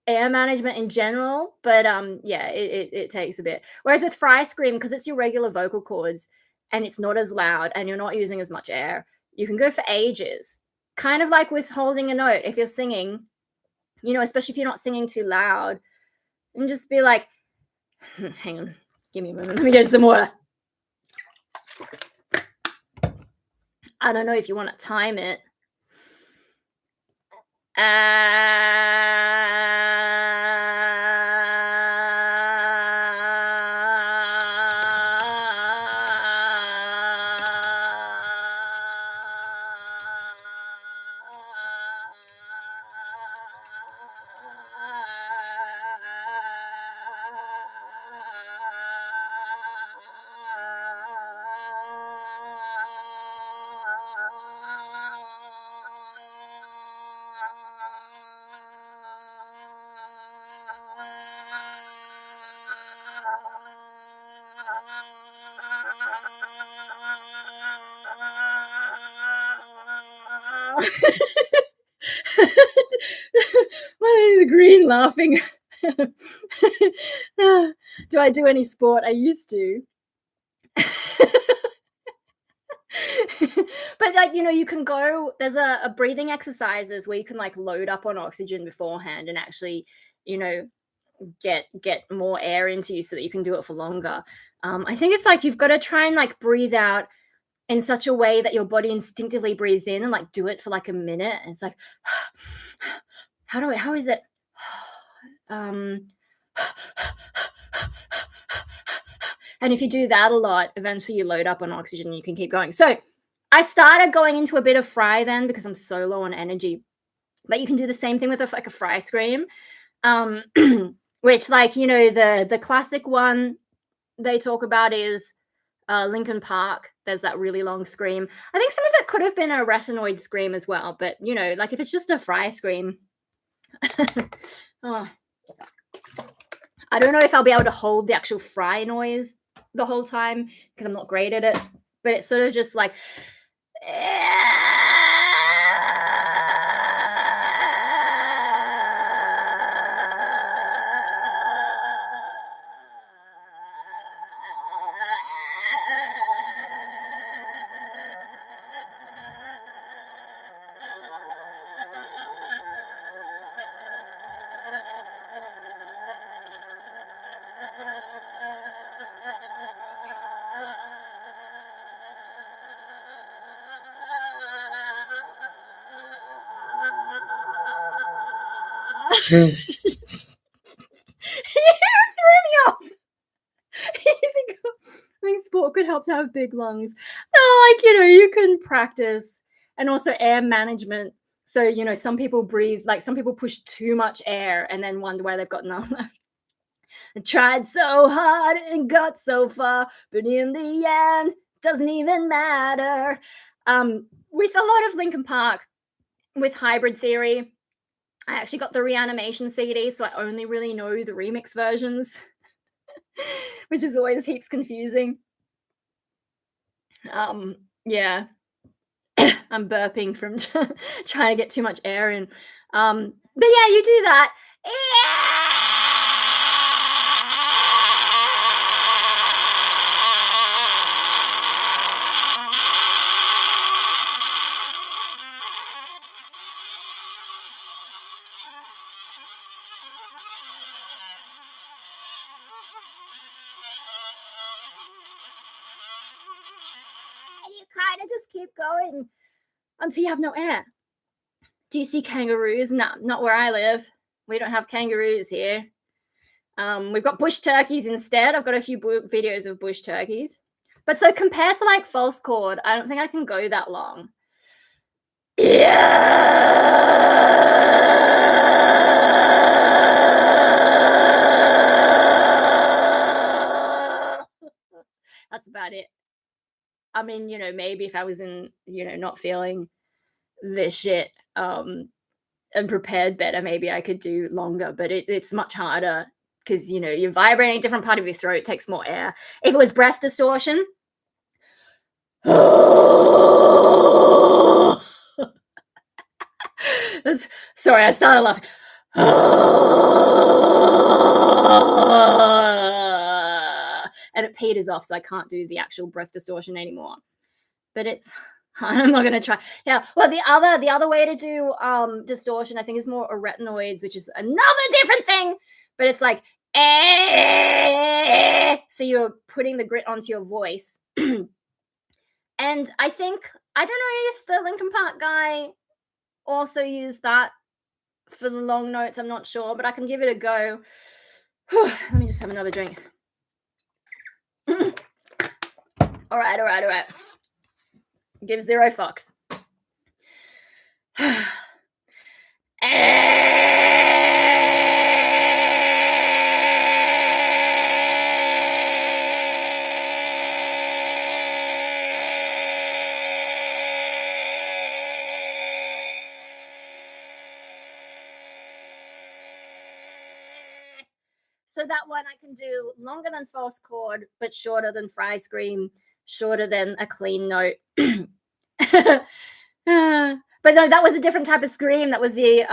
A: air management in general, but yeah, it takes a bit. Whereas with fry scream, because it's your regular vocal cords and it's not as loud and you're not using as much air, you can go for ages. Kind of like with holding a note. If you're singing, you know, especially if you're not singing too loud, and just be like, hang on, give me a moment, let me get some water. I don't know if you want to time it. Why is green laughing? Do I do any sport? I used to. But like, you know, you can go, there's a breathing exercises where you can like load up on oxygen beforehand and actually, you know, get more air into you so that you can do it for longer. I think it's like you've got to try and like breathe out in such a way that your body instinctively breathes in and like do it for like a minute. And it's like, how is it? And if you do that a lot, eventually you load up on oxygen and you can keep going. So I started going into a bit of fry then because I'm so low on energy. But you can do the same thing with like a fry scream, which, like, you know, the classic one they talk about is Linkin Park. There's that really long scream. I think some of it could have been a retinoid scream as well, but you know, like if it's just a fry scream, oh, I don't know if I'll be able to hold the actual fry noise the whole time because I'm not great at it, but it's sort of just like you threw me off. Easy go. I think sport could help to have big lungs. No, like, you know, you can practice, and also air management. So, you know, some people breathe, like some people push too much air and then wonder why they've got none left. I tried so hard and got so far, but in the end, doesn't even matter. With a lot of Linkin Park, with Hybrid Theory, I actually got the Reanimation CD, so I only really know the remix versions, which is always heaps confusing. Yeah. I'm burping from trying to get too much air in. But yeah, you do that. And you kind of just keep going until you have no air. Do you see kangaroos? No, not where I live. We don't have kangaroos here. We've got bush turkeys instead. I've got a few videos of bush turkeys. But so compared to like false chord, I don't think I can go that long. That's about it. I mean, you know, maybe if I was in, you know, not feeling this shit and prepared better, maybe I could do longer, but it's much harder because, you know, you're vibrating a different part of your throat, takes more air. If it was breath distortion, sorry, I started laughing. And it peters off, so I can't do the actual breath distortion anymore. But it's I'm not gonna try. Yeah. Well, the other way to do distortion, I think, is more retinoids, which is another different thing. But it's like so you're putting the grit onto your voice. And I think, I don't know if the Linkin Park guy also used that for the long notes, I'm not sure, but I can give it a go. Let me just have another drink. All right. Give zero fucks. So that one I can do longer than false chord, but shorter than fry scream, shorter than a clean note. But no, that was a different type of scream. That was the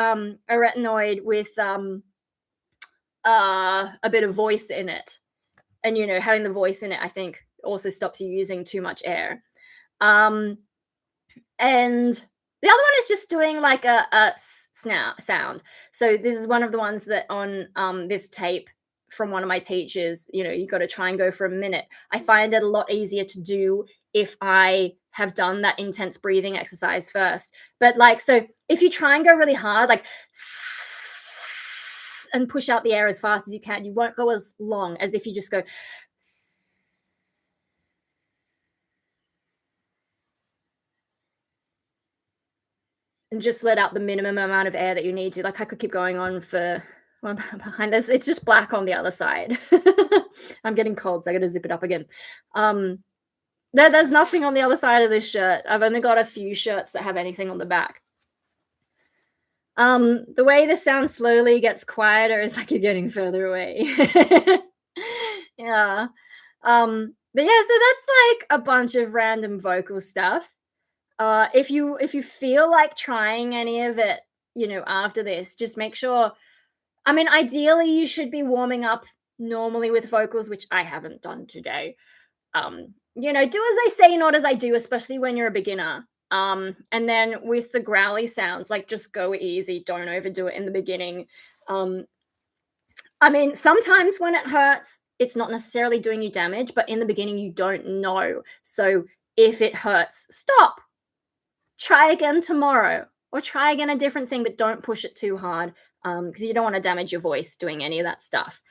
A: aretinoid with a bit of voice in it. And having the voice in it, I think, also stops you using too much air. And the other one is just doing like a sound. So this is one of the ones that on this tape from one of my teachers, you got to try and go for a minute. I find it a lot easier to do if I have done that intense breathing exercise first. But so if you try and go really hard, like and push out the air as fast as you can, you won't go as long as if you just go and just let out the minimum amount of air that you need to. Like I could keep going on for behind this. It's just black on the other side. I'm getting cold, so I gotta zip it up again. There's nothing on the other side of this shirt. I've only got a few shirts that have anything on the back. The way the sound slowly gets quieter is like you're getting further away. Yeah. But yeah, so that's like a bunch of random vocal stuff. If you feel like trying any of it, after this, just make sure. I mean, ideally, you should be warming up normally with vocals, which I haven't done today. Do as I say, not as I do, especially when you're a beginner. And then with the growly sounds, like just go easy, don't overdo it in the beginning. I mean, sometimes when it hurts, it's not necessarily doing you damage, but in the beginning, you don't know. So if it hurts, stop. Try again tomorrow, or try again a different thing, but don't push it too hard because you don't want to damage your voice doing any of that stuff.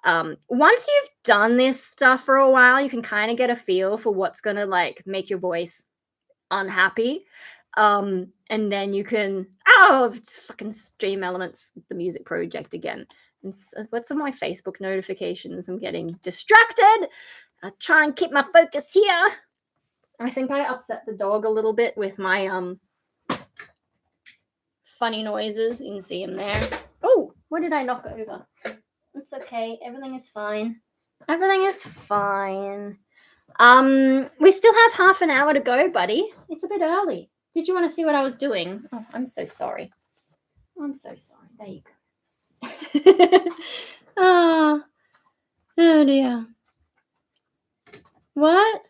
A: Once you've done this stuff for a while, you can kind of get a feel for what's going to make your voice unhappy. And then you can, it's fucking Stream Elements with the music project again. And what's on my Facebook notifications? I'm getting distracted. I'll try and keep my focus here. I think I upset the dog a little bit with my funny noises. You can see him there. Oh, what did I knock over? It's okay. Everything is fine. Everything is fine. We still have half an hour to go, buddy. It's a bit early. Did you want to see what I was doing? Oh, I'm so sorry. I'm so sorry. There you go. Oh dear. What?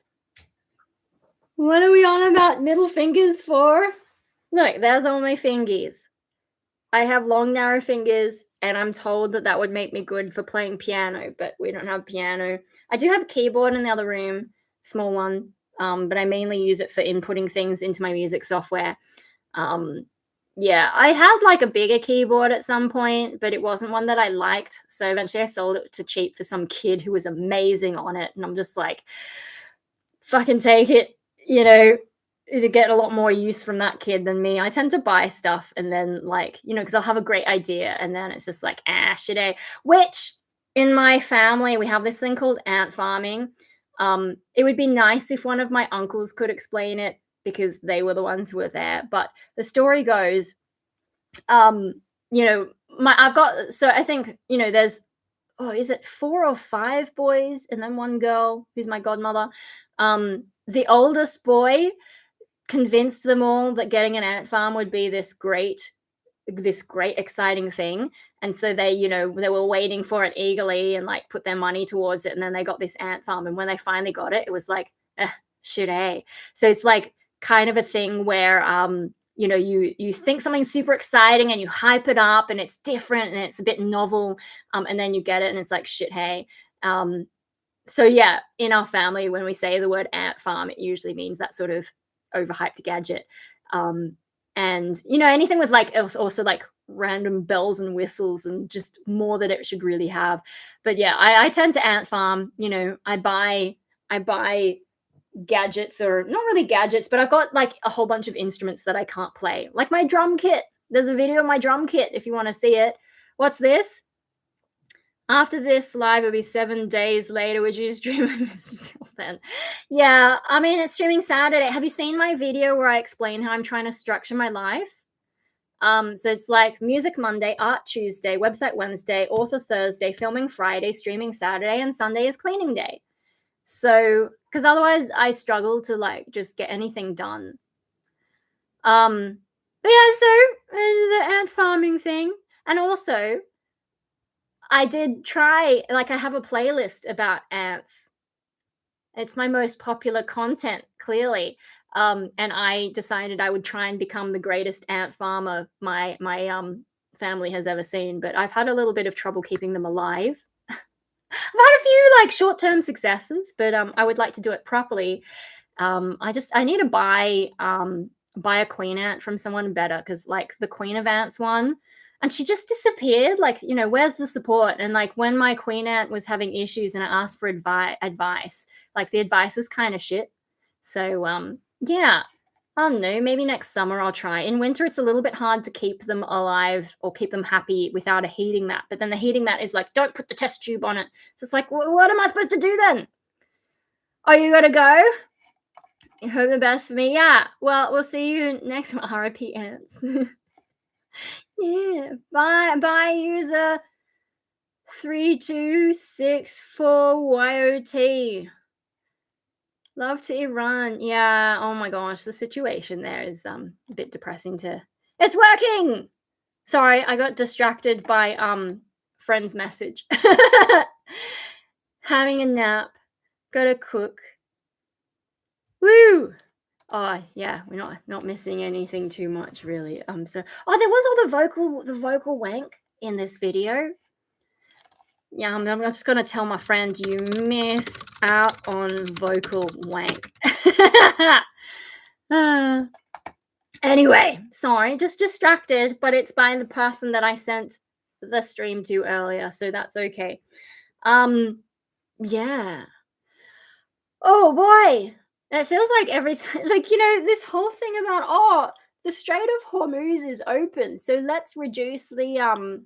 A: What are we on about middle fingers for? Look, there's all my fingies. I have long, narrow fingers, and I'm told that would make me good for playing piano, but we don't have piano. I do have a keyboard in the other room, small one, but I mainly use it for inputting things into my music software. Yeah, I had a bigger keyboard at some point, but it wasn't one that I liked. So eventually I sold it to cheap for some kid who was amazing on it. And I'm just like, fucking take it, to get a lot more use from that kid than me. I tend to buy stuff and then because I'll have a great idea and then it's just shit, eh? Which in my family, we have this thing called ant farming. It would be nice if one of my uncles could explain it because they were the ones who were there. But the story goes, I think, there's, is it 4 or 5 boys and then one girl who's my godmother? The oldest boy convinced them all that getting an ant farm would be this great exciting thing, and so they were waiting for it eagerly and put their money towards it, and then they got this ant farm, and when they finally got it, it was shit, eh? So it's kind of a thing where you think something's super exciting and you hype it up and it's different and it's a bit novel, and then you get it and it's shit, hey. So yeah, in our family, when we say the word ant farm, it usually means that sort of overhyped gadget. Um, and anything with like also like random bells and whistles and just more that it should really have. But yeah, I tend to ant farm. I buy gadgets, or not really gadgets, but I've got like a whole bunch of instruments that I can't play, like my drum kit. There's a video of my drum kit if you want to see it. What's this? After this live, it'll be 7 days later. Would you stream then? Yeah, I mean, it's streaming Saturday. Have you seen my video where I explain how I'm trying to structure my life? So it's like music Monday, art Tuesday, website Wednesday, author Thursday, filming Friday, streaming Saturday, and Sunday is cleaning day. So, because otherwise I struggle to like just get anything done. But yeah, so the ant farming thing, and also I did try, like, I have a playlist about ants. It's my most popular content, clearly. And I decided I would try and become the greatest ant farmer my family has ever seen, but I've had a little bit of trouble keeping them alive. I've had a few like short-term successes, but I would like to do it properly. I need to buy a queen ant from someone better, because like the queen of ants one, and she just disappeared. Like, where's the support? And like when my queen ant was having issues and I asked for advice, like the advice was kind of shit. So yeah, I don't know, maybe next summer I'll try. In winter it's a little bit hard to keep them alive or keep them happy without a heating mat, but then the heating mat is like, don't put the test tube on it. So it's like, what am I supposed to do then? Oh, you gotta go? You hope the best for me. Yeah, well, we'll see you next one. RIP ants. Yeah, bye user 3264YOT. Love to Iran. Yeah, oh my gosh, the situation there is a bit depressing to. It's working. Sorry, I got distracted by friend's message. Having a nap. Gotta cook. Woo! Oh yeah, we're not missing anything too much, really. There was all the vocal wank in this video. Yeah, I'm just gonna tell my friend you missed out on vocal wank. Anyway, sorry, just distracted, but it's by the person that I sent the stream to earlier, so that's okay. Yeah. Oh boy. It feels like every time, like, this whole thing about, the Strait of Hormuz is open, so let's reduce the,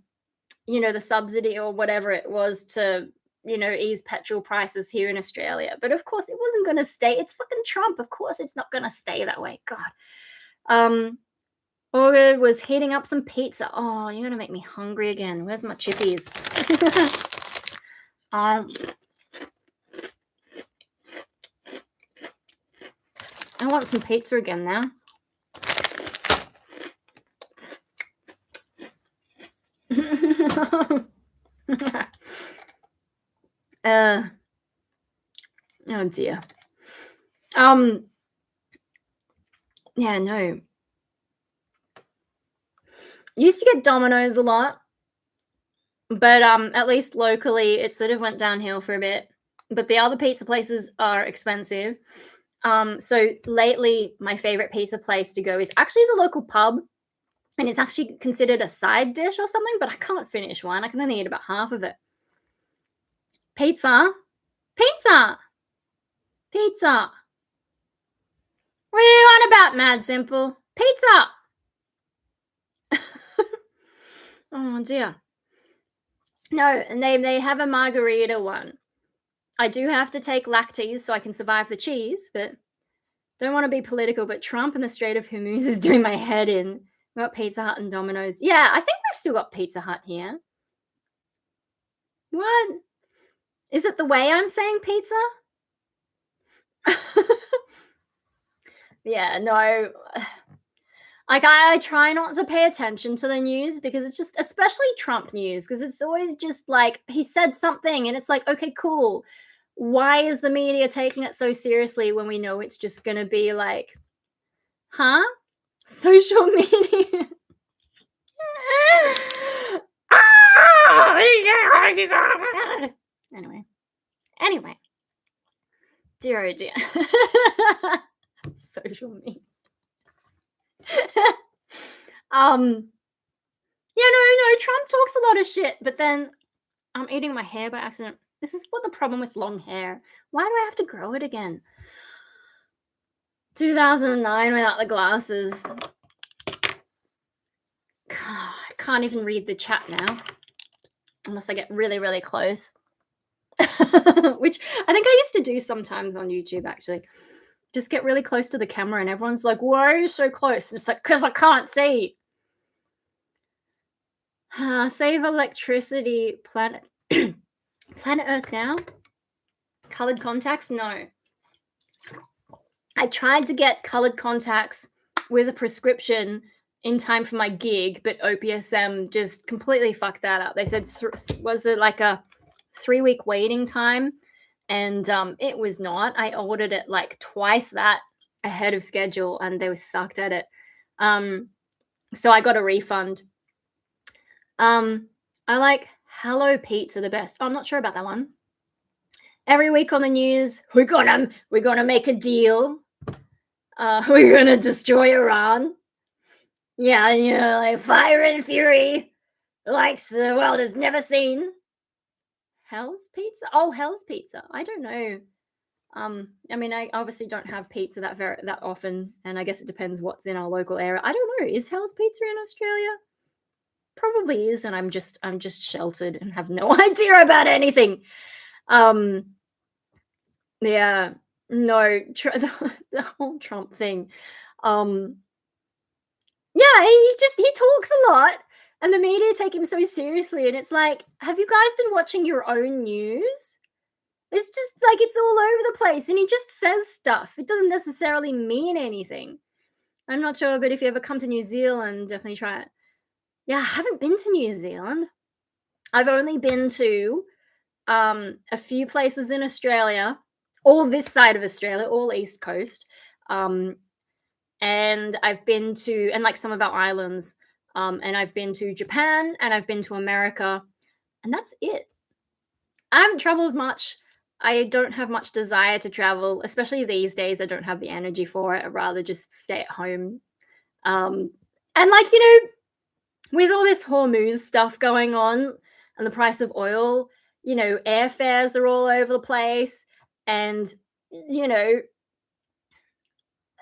A: the subsidy or whatever it was to, ease petrol prices here in Australia. But of course, it wasn't going to stay. It's fucking Trump. Of course, it's not going to stay that way. God. Ordered was heating up some pizza. Oh, you're going to make me hungry again. Where's my chippies? I want some pizza again now. Oh dear. Yeah, no. Used to get Domino's a lot, but at least locally it sort of went downhill for a bit. But the other pizza places are expensive. So lately my favorite pizza place to go is actually the local pub, and it's actually considered a side dish or something, but I can't finish one. I can only eat about half of it. Pizza. What are you on about, Mad Simple? Pizza. Oh dear. No, and they have a margarita one. I do have to take lactase so I can survive the cheese, but don't want to be political, but Trump and the Strait of Hormuz is doing my head in. We got Pizza Hut and Domino's. Yeah, I think we've still got Pizza Hut here. What? Is it the way I'm saying pizza? Yeah, no. Like, I try not to pay attention to the news, because it's just, especially Trump news, because it's always just like, he said something and it's like, okay, cool. Why is the media taking it so seriously when we know it's just going to be like, huh? Social media. Anyway. Dear, oh dear. Social media. Yeah, no, Trump talks a lot of shit, but then I'm eating my hair by accident. This is what the problem with long hair. Why do I have to grow it again? 2009 without the glasses. God, I can't even read the chat now. Unless I get really, really close. Which I think I used to do sometimes on YouTube, actually. Just get really close to the camera and everyone's like, why are you so close? And it's like, because I can't see. Save electricity, planet planet Earth now? Colored contacts? No. I tried to get colored contacts with a prescription in time for my gig, but OPSM just completely fucked that up. They said, was it like a 3-week waiting time? And it was not. I ordered it like twice that ahead of schedule, and they were sucked at it. So I got a refund. I like Hello Pizza the best. Oh, I'm not sure about that one. Every week on the news, we're gonna make a deal. We're gonna destroy Iran. Yeah, you know, like fire and fury, like the world has never seen. Hell's Pizza? Oh, Hell's Pizza. I don't know. I mean, I obviously don't have pizza that often, and I guess it depends what's in our local area. I don't know. Is Hell's Pizza in Australia? Probably is, and I'm just sheltered and have no idea about anything. Yeah, no, the whole Trump thing. Yeah, he talks a lot, and the media take him so seriously, and it's like, have you guys been watching your own news? It's just like it's all over the place, and he just says stuff. It doesn't necessarily mean anything. I'm not sure, but if you ever come to New Zealand, definitely try it. Yeah, I haven't been to New Zealand. I've only been to a few places in Australia, all this side of Australia, all East Coast. And I've been to, and like some of our islands, and I've been to Japan, and I've been to America, and that's it. I haven't traveled much. I don't have much desire to travel, especially these days. I don't have the energy for it. I'd rather just stay at home. And like, you know, with all this Hormuz stuff going on and the price of oil, you know, airfares are all over the place. And, you know,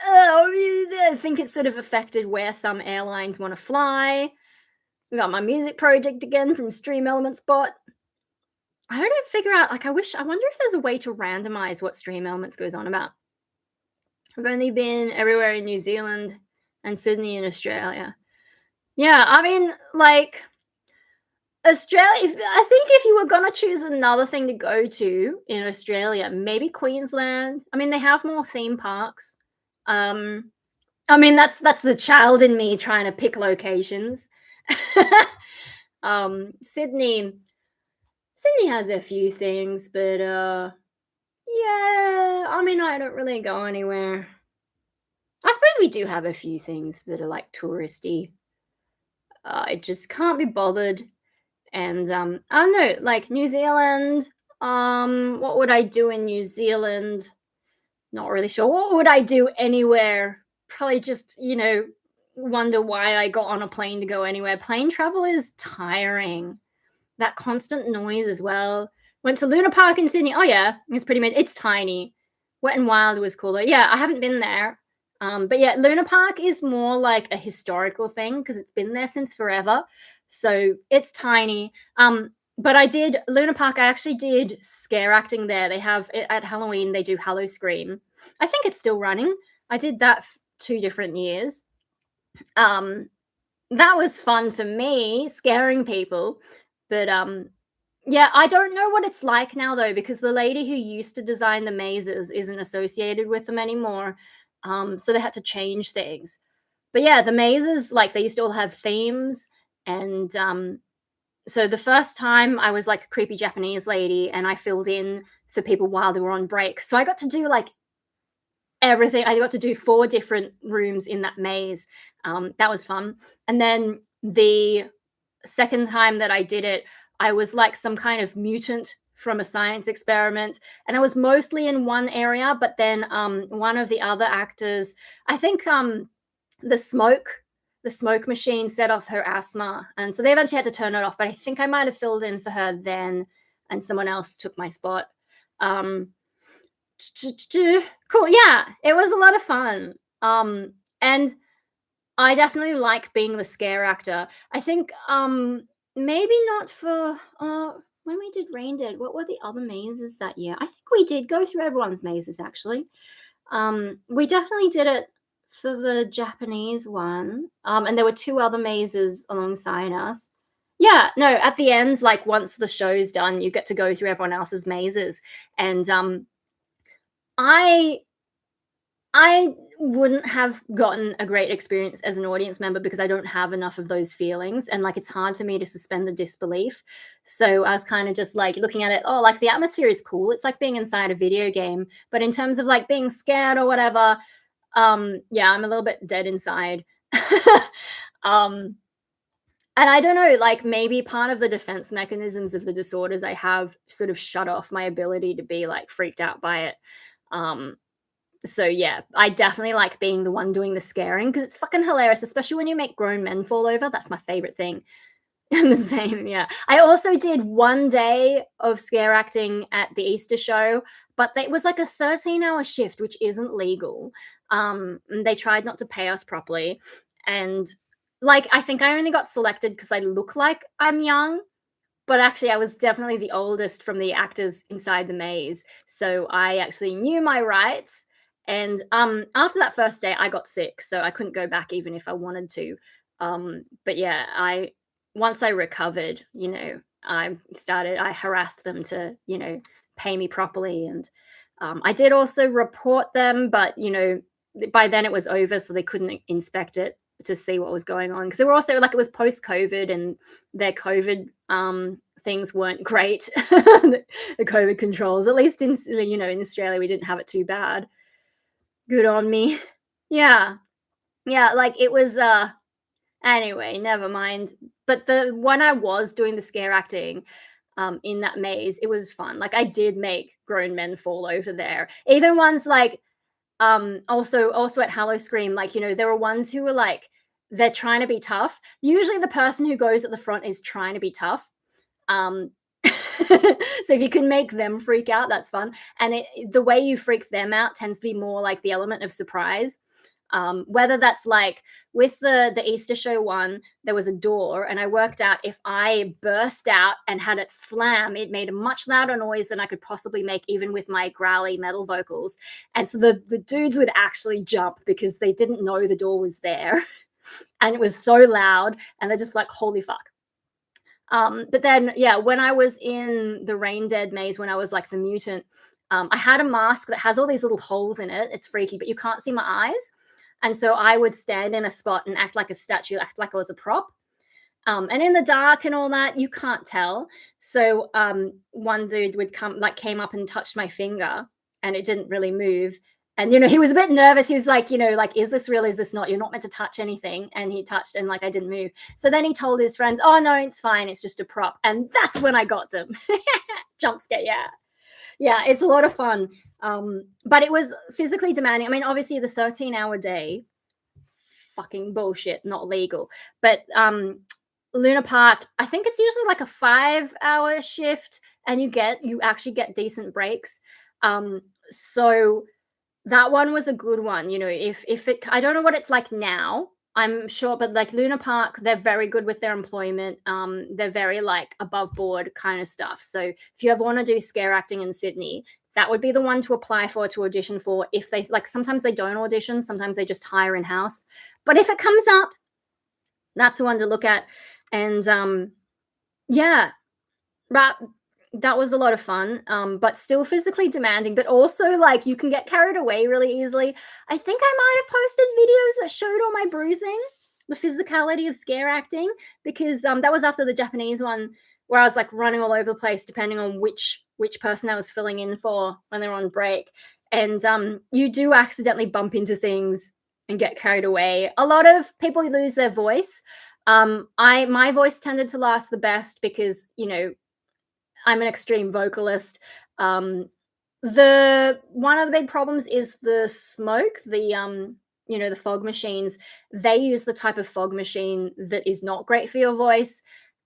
A: I think it's sort of affected where some airlines want to fly. We got my music project again from Stream Element Spot. I don't figure out, like, I wonder if there's a way to randomize what Stream Elements goes on about. I've only been everywhere in New Zealand and Sydney in Australia. Yeah, I mean, like, Australia, I think if you were going to choose another thing to go to in Australia, maybe Queensland. I mean, they have more theme parks. I mean, that's the child in me trying to pick locations. Sydney has a few things, but yeah, I mean, I don't really go anywhere. I suppose we do have a few things that are like touristy. I just can't be bothered. And I don't know, like New Zealand. What would I do in New Zealand? Not really sure. What would I do anywhere? Probably just, you know, wonder why I got on a plane to go anywhere. Plane travel is tiring. That constant noise as well. Went to Luna Park in Sydney. Oh yeah, it's tiny. Wet and Wild was cool though. Yeah, I haven't been there. But yeah, Luna Park is more like a historical thing because it's been there since forever. So it's tiny. But Luna Park, I actually did scare acting there. They have, at Halloween, they do Hallow Scream. I think it's still running. I did that 2 different years. That was fun for me, scaring people. But yeah, I don't know what it's like now, though, because the lady who used to design the mazes isn't associated with them anymore. So they had to change things. But yeah, the mazes, like, they used to all have themes. And so the first time I was like a creepy Japanese lady and I filled in for people while they were on break. So I got to do like everything. I got to do 4 different rooms in that maze. That was fun. And then the second time that I did it, I was like some kind of mutant from a science experiment, and I was mostly in one area, but then one of the other actors, I think the smoke machine set off her asthma, and so they eventually had to turn it off, but I think I might have filled in for her then, and someone else took my spot. Um, cool, yeah, it was a lot of fun. And I definitely like being the scare actor. I think maybe not for when we did Rain Dead, what were the other mazes that year? I think we did go through everyone's mazes actually. We definitely did it for the Japanese one. And there were 2 other mazes alongside us. Yeah, no, at the end, like once the show's done, you get to go through everyone else's mazes. And I wouldn't have gotten a great experience as an audience member because I don't have enough of those feelings, and like it's hard for me to suspend the disbelief. So I was kind of just like looking at it, oh, like the atmosphere is cool. It's like being inside a video game, but in terms of like being scared or whatever, yeah, I'm a little bit dead inside. um and I don't know, like maybe part of the defense mechanisms of the disorders I have sort of shut off my ability to be like freaked out by it. um so yeah, I definitely like being the one doing the scaring because it's fucking hilarious, especially when you make grown men fall over. That's my favorite thing. And the same, yeah. I also did 1 day of scare acting at the Easter show, but it was like a 13-hour shift, which isn't legal. And they tried not to pay us properly. And like, I think I only got selected because I look like I'm young, but actually I was definitely the oldest from the actors inside the maze. So I actually knew my rights. And after that first day, I got sick, so I couldn't go back even if I wanted to. But yeah, once I recovered, I harassed them to, pay me properly. And I did also report them, but, by then it was over, so they couldn't inspect it to see what was going on. Because they were also like, it was post COVID and their COVID things weren't great. The COVID controls, at least in Australia, we didn't have it too bad. Good on me. Yeah. Yeah, like it was anyway, never mind. But when I was doing the scare acting in that maze, it was fun. Like I did make grown men fall over there. Even ones like also at Hallow Scream, like, there were ones who were like, they're trying to be tough. Usually the person who goes at the front is trying to be tough. So if you can make them freak out, that's fun. And the way you freak them out tends to be more like the element of surprise. Whether that's like with the Easter show one, there was a door, and I worked out if I burst out and had it slam, it made a much louder noise than I could possibly make, even with my growly metal vocals. And so the dudes would actually jump because they didn't know the door was there. And it was so loud, and they're just like, holy fuck. But then, yeah, when I was in the Rain Dead maze, when I was like the mutant, I had a mask that has all these little holes in it. It's freaky, but you can't see my eyes. And so I would stand in a spot and act like a statue, act like I was a prop. And in the dark and all that, you can't tell. So one dude came up and touched my finger, and it didn't really move. And, he was a bit nervous. He was like, like, is this real? Is this not? You're not meant to touch anything. And he touched, and like, I didn't move. So then he told his friends, oh, no, it's fine. It's just a prop. And that's when I got them. Jump scare, yeah. Yeah, it's a lot of fun. But it was physically demanding. I mean, obviously the 13-hour day, fucking bullshit, not legal. But Luna Park, I think it's usually like a 5-hour shift, and you actually get decent breaks. So that one was a good one. If it, I don't know what it's like now, I'm sure, but like Luna Park, they're very good with their employment. They're very like above board kind of stuff. So if you ever want to do scare acting in Sydney, that would be the one to apply for, to audition for. If they like, sometimes they don't audition, sometimes they just hire in-house. But if it comes up, that's the one to look at. And yeah, that was a lot of fun, but still physically demanding, but also like you can get carried away really easily. I think I might have posted videos that showed all my bruising, the physicality of scare acting, because that was after the Japanese one, where I was like running all over the place depending on which person I was filling in for when they were on break. And you do accidentally bump into things and get carried away. A lot of people lose their voice. My voice tended to last the best because, I'm an extreme vocalist. The one of the big problems is the smoke, the fog machines. They use the type of fog machine that is not great for your voice.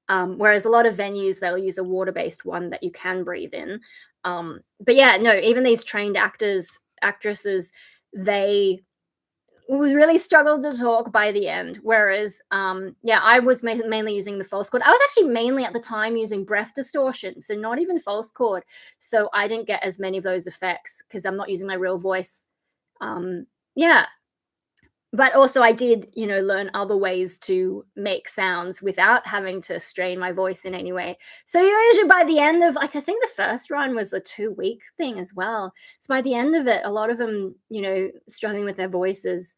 A: Whereas a lot of venues, they'll use a water-based one that you can breathe in. But yeah, no, even these trained actresses, they really struggled to talk by the end. Whereas, yeah, I was mainly using the false chord. I was actually mainly at the time using breath distortion, so not even false chord. So I didn't get as many of those effects because I'm not using my real voice. Yeah, but also I did, learn other ways to make sounds without having to strain my voice in any way. So usually by the end of, like, I think the first run was a 2-week thing as well. So by the end of it, a lot of them, struggling with their voices.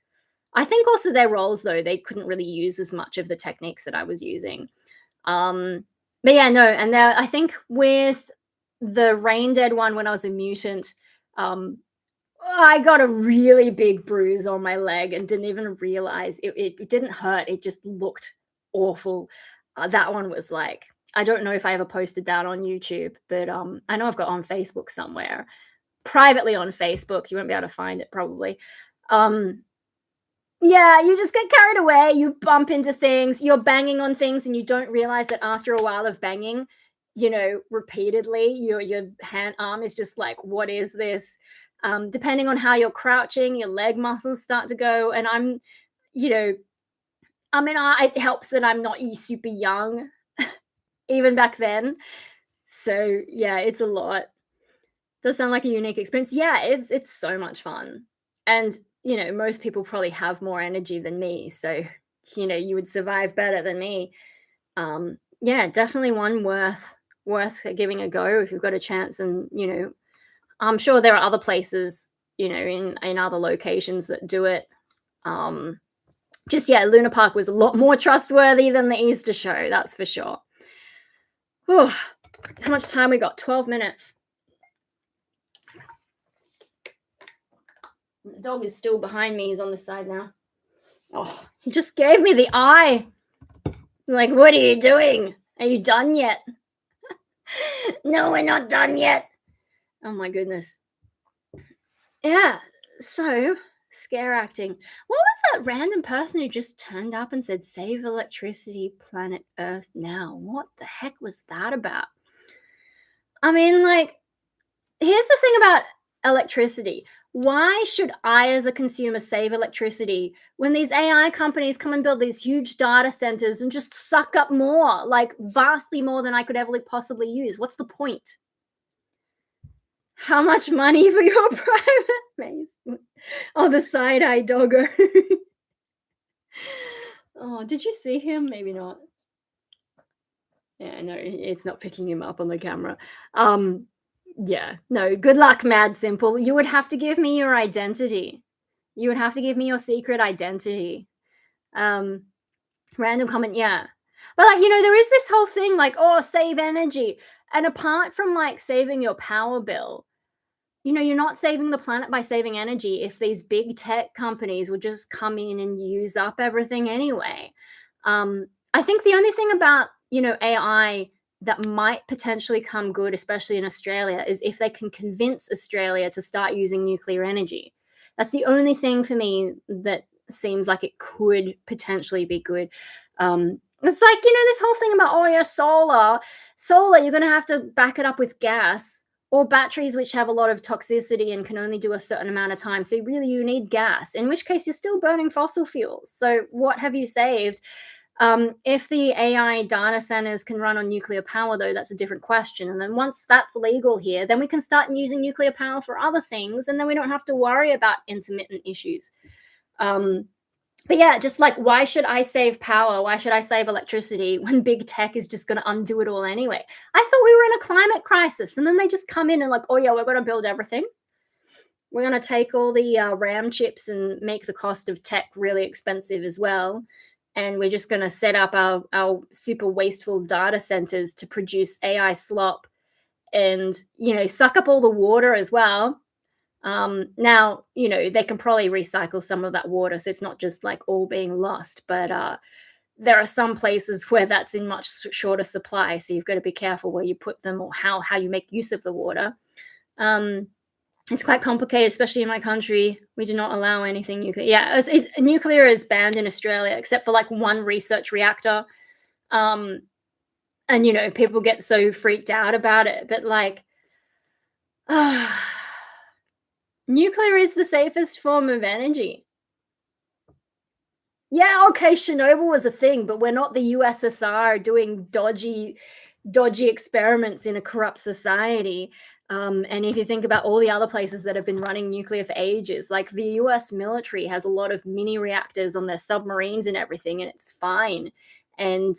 A: I think also their roles, though, they couldn't really use as much of the techniques that I was using. But yeah, no, and there, I think with the Rain Dead one when I was a mutant, I got a really big bruise on my leg and didn't even realize it didn't hurt. It just looked awful. That one was like, I don't know if I ever posted that on YouTube, but I know I've got on Facebook somewhere, privately on Facebook. You won't be able to find it probably. Yeah, you just get carried away. You bump into things. You're banging on things, and you don't realize that after a while of banging, repeatedly, your arm is just like, what is this? Depending on how you're crouching, your leg muscles start to go. And it helps that I'm not super young, even back then. So yeah, it's a lot. Does sound like a unique experience. Yeah, it's so much fun. And most people probably have more energy than me. So, you would survive better than me. Yeah, definitely one worth giving a go if you've got a chance. And, I'm sure there are other places, in other locations that do it. Luna Park was a lot more trustworthy than the Easter show, that's for sure. Oh, how much time we got? 12 minutes. The dog is still behind me. He's on the side now. Oh, he just gave me the eye. Like, what are you doing? Are you done yet? No, we're not done yet. Oh my goodness. Yeah, so scare acting. What was that random person who just turned up and said, "Save electricity, planet Earth now"? What the heck was that about? I mean, like, here's the thing about electricity. Why should I, as a consumer, save electricity when these AI companies come and build these huge data centers and just suck up more, like vastly more than I could ever possibly use? What's the point? How much money for your private base? Oh, the side-eye doggo. Oh, did you see him? Maybe not. Yeah, no, it's not picking him up on the camera. Yeah, no, good luck, Mad Simple. You would have to give me your identity. You would have to give me your secret identity. Random comment, yeah. But, like, there is this whole thing, like, oh, save energy. And apart from, like, saving your power bill, you're not saving the planet by saving energy if these big tech companies would just come in and use up everything anyway. I think the only thing about, AI that might potentially come good, especially in Australia, is if they can convince Australia to start using nuclear energy. That's the only thing for me that seems like it could potentially be good. It's like, this whole thing about, oh, yeah, solar, you're going to have to back it up with gas or batteries, which have a lot of toxicity and can only do a certain amount of time. So really you need gas, in which case you're still burning fossil fuels. So what have you saved? If the AI data centers can run on nuclear power, though, that's a different question. And then once that's legal here, then we can start using nuclear power for other things, and then we don't have to worry about intermittent issues. But yeah, just like, why should I save power? Why should I save electricity when big tech is just going to undo it all anyway? I thought we were in a climate crisis, and then they just come in and like, oh yeah, we're going to build everything. We're going to take all the RAM chips and make the cost of tech really expensive as well. And we're just going to set up our super wasteful data centers to produce AI slop and, suck up all the water as well. Now, they can probably recycle some of that water, so it's not just like all being lost. But there are some places where that's in much shorter supply, so you've got to be careful where you put them or how you make use of the water. It's quite complicated, especially in my country. We do not allow anything nuclear. Yeah, nuclear is banned in Australia, except for like one research reactor. And people get so freaked out about it, but like, nuclear is the safest form of energy. Yeah, okay, Chernobyl was a thing, but we're not the USSR doing dodgy experiments in a corrupt society. And if you think about all the other places that have been running nuclear for ages, like the US military has a lot of mini reactors on their submarines and everything, and it's fine. And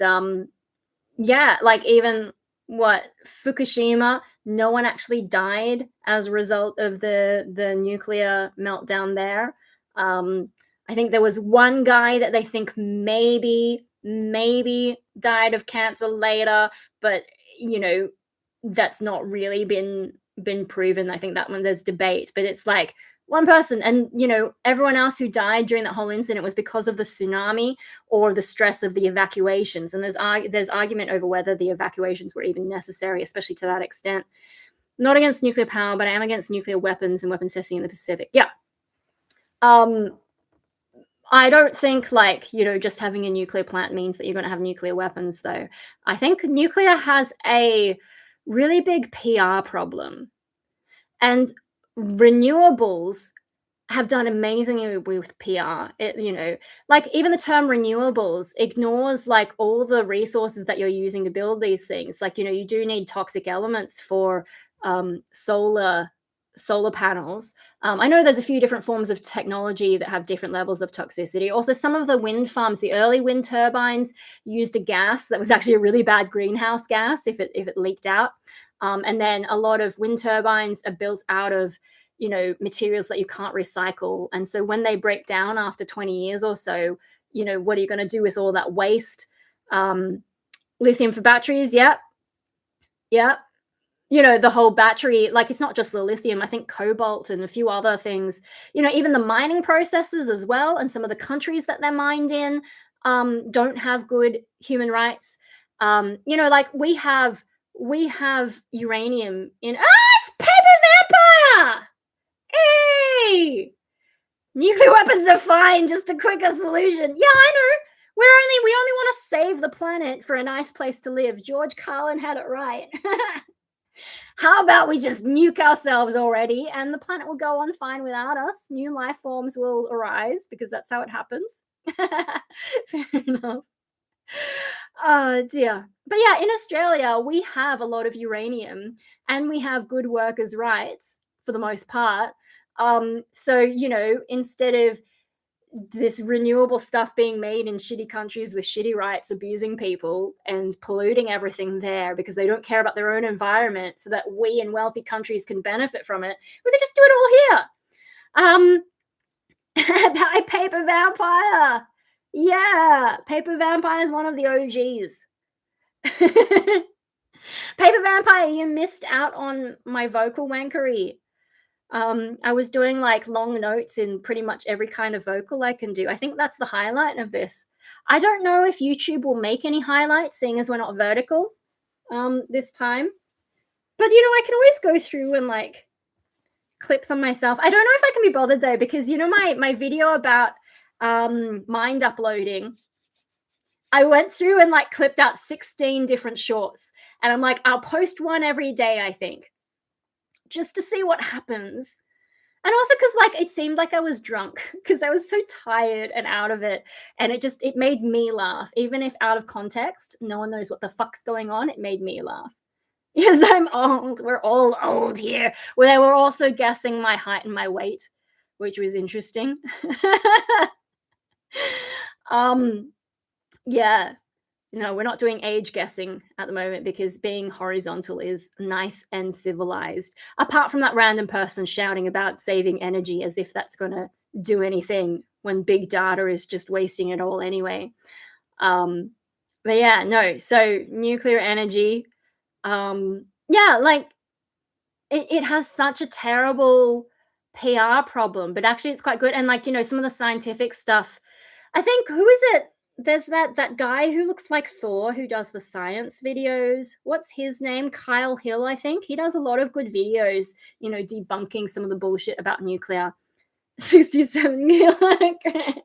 A: yeah, like even Fukushima, no one actually died as a result of the nuclear meltdown there. I think there was one guy that they think maybe died of cancer later, but that's not really been proven. I think that one there's debate, but it's like one person, and everyone else who died during that whole incident was because of the tsunami or the stress of the evacuations. And there's argument over whether the evacuations were even necessary, especially to that extent. Not against nuclear power, but I am against nuclear weapons and weapons testing in the Pacific. Yeah. I don't think just having a nuclear plant means that you're going to have nuclear weapons, though. I think nuclear has a really big PR problem. And renewables have done amazingly with PR. Even the term renewables ignores all the resources that you're using to build these things. You do need toxic elements for solar panels. I know there's a few different forms of technology that have different levels of toxicity. Also, some of the wind farms, the early wind turbines, used a gas that was actually a really bad greenhouse gas if it leaked out. And then a lot of wind turbines are built out of materials that you can't recycle. And so when they break down after 20 years or so, what are you going to do with all that waste? Lithium for batteries. Yep. The whole battery, it's not just the lithium, I think cobalt and a few other things, even the mining processes as well. And some of the countries that they're mined in don't have good human rights. We have uranium in, it's Paper Vampire! Hey! Nuclear weapons are fine, just a quicker solution. Yeah, I know. We only want to save the planet for a nice place to live. George Carlin had it right. How about we just nuke ourselves already and the planet will go on fine without us? New life forms will arise because that's how it happens. Fair enough. Oh dear. But yeah, in Australia, we have a lot of uranium and we have good workers' rights for the most part. So, instead of this renewable stuff being made in shitty countries with shitty rights, abusing people and polluting everything there because they don't care about their own environment so that we in wealthy countries can benefit from it, we could just do it all here. By Paper Vampire. Yeah, Paper Vampire is one of the OGs. Paper Vampire, you missed out on my vocal wankery. I was doing long notes in pretty much every kind of vocal I can do. I think that's the highlight of this. I don't know if YouTube will make any highlights, seeing as we're not vertical this time. But I can always go through and clips on myself. I don't know if I can be bothered though, because my video about mind uploading, I went through and clipped out 16 different shorts, and I'm I'll post one every day, I think, just to see what happens. And also because it seemed like I was drunk because I was so tired and out of it, and it made me laugh. Even if out of context, no one knows what the fuck's going on, it made me laugh. Because I'm old. We're all old here. Well, they were also guessing my height and my weight, which was interesting. Yeah. We're not doing age guessing at the moment because being horizontal is nice and civilized. Apart from that random person shouting about saving energy as if that's going to do anything when big data is just wasting it all anyway. But yeah, no. So nuclear energy, it has such a terrible PR problem, but actually it's quite good. And some of the scientific stuff, I think, who is it there's that guy who looks like Thor who does the science videos. What's his name? Kyle Hill, I think. He does a lot of good videos, debunking some of the bullshit about nuclear. 67 kilograms.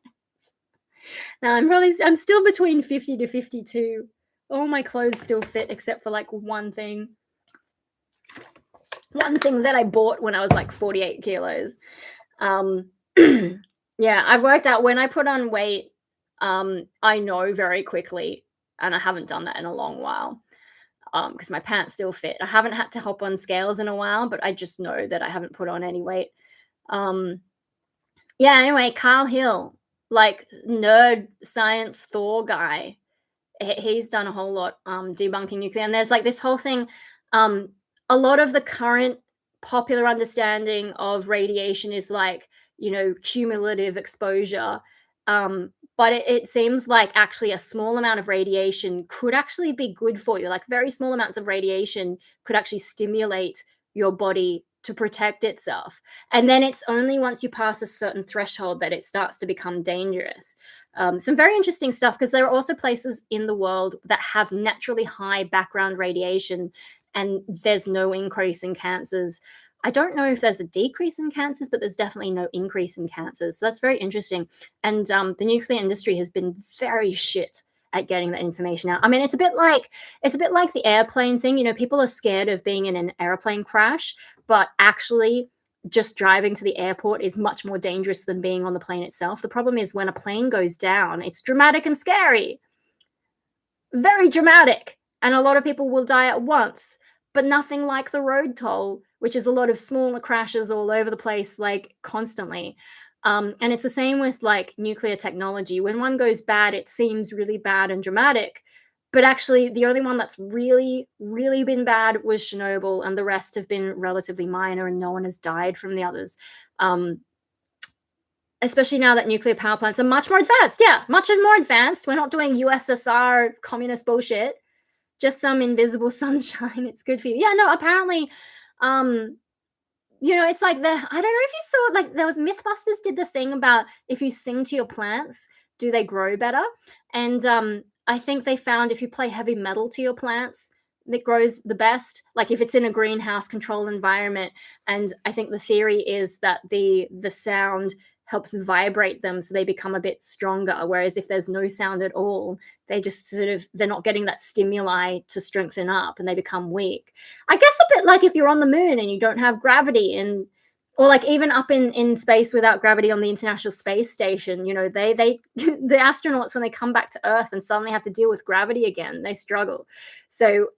A: Now I'm still between 50 to 52. All my clothes still fit except for like one thing. One thing that I bought when I was like 48 kilos. Yeah, I've worked out when I put on weight, I know very quickly, and I haven't done that in a long while, because my pants still fit. I haven't had to hop on scales in a while, but I just know that I haven't put on any weight. Yeah, anyway, Kyle Hill, like nerd science Thor guy, he's done a whole lot debunking nuclear. And there's like this whole thing, a lot of the current popular understanding of radiation is like, cumulative exposure. But it seems like actually a small amount of radiation could actually be good for you. Like very small amounts of radiation could actually stimulate your body to protect itself. And then it's only once you pass a certain threshold that it starts to become dangerous. Some very interesting stuff, because there are also places in the world that have naturally high background radiation and there's no increase in cancers. I don't know if there's a decrease in cancers, but there's definitely no increase in cancers. So that's very interesting. And the nuclear industry has been very shit at getting that information out. I mean, it's a bit like the airplane thing. People are scared of being in an airplane crash, but actually just driving to the airport is much more dangerous than being on the plane itself. The problem is when a plane goes down, it's dramatic and scary. Very dramatic. And a lot of people will die at once, but nothing like the road toll, which is a lot of smaller crashes all over the place, like constantly. And it's the same with like nuclear technology. When one goes bad, it seems really bad and dramatic. But actually, the only one that's really, really been bad was Chernobyl, and the rest have been relatively minor, and no one has died from the others. Especially now that nuclear power plants are much more advanced. Yeah, much more advanced. We're not doing USSR communist bullshit. Just some invisible sunshine. It's good for you. Yeah, no, apparently, it's like I don't know if you saw, like, there was Mythbusters did the thing about if you sing to your plants, do they grow better? And I think they found if you play heavy metal to your plants, it grows the best, like if it's in a greenhouse controlled environment. And I think the theory is that the sound helps vibrate them so they become a bit stronger, whereas if there's no sound at all, they just they're not getting that stimuli to strengthen up and they become weak. I guess a bit like if you're on the moon and you don't have gravity, or like even up in space without gravity on the International Space Station, they the astronauts, when they come back to Earth and suddenly have to deal with gravity again, they struggle. So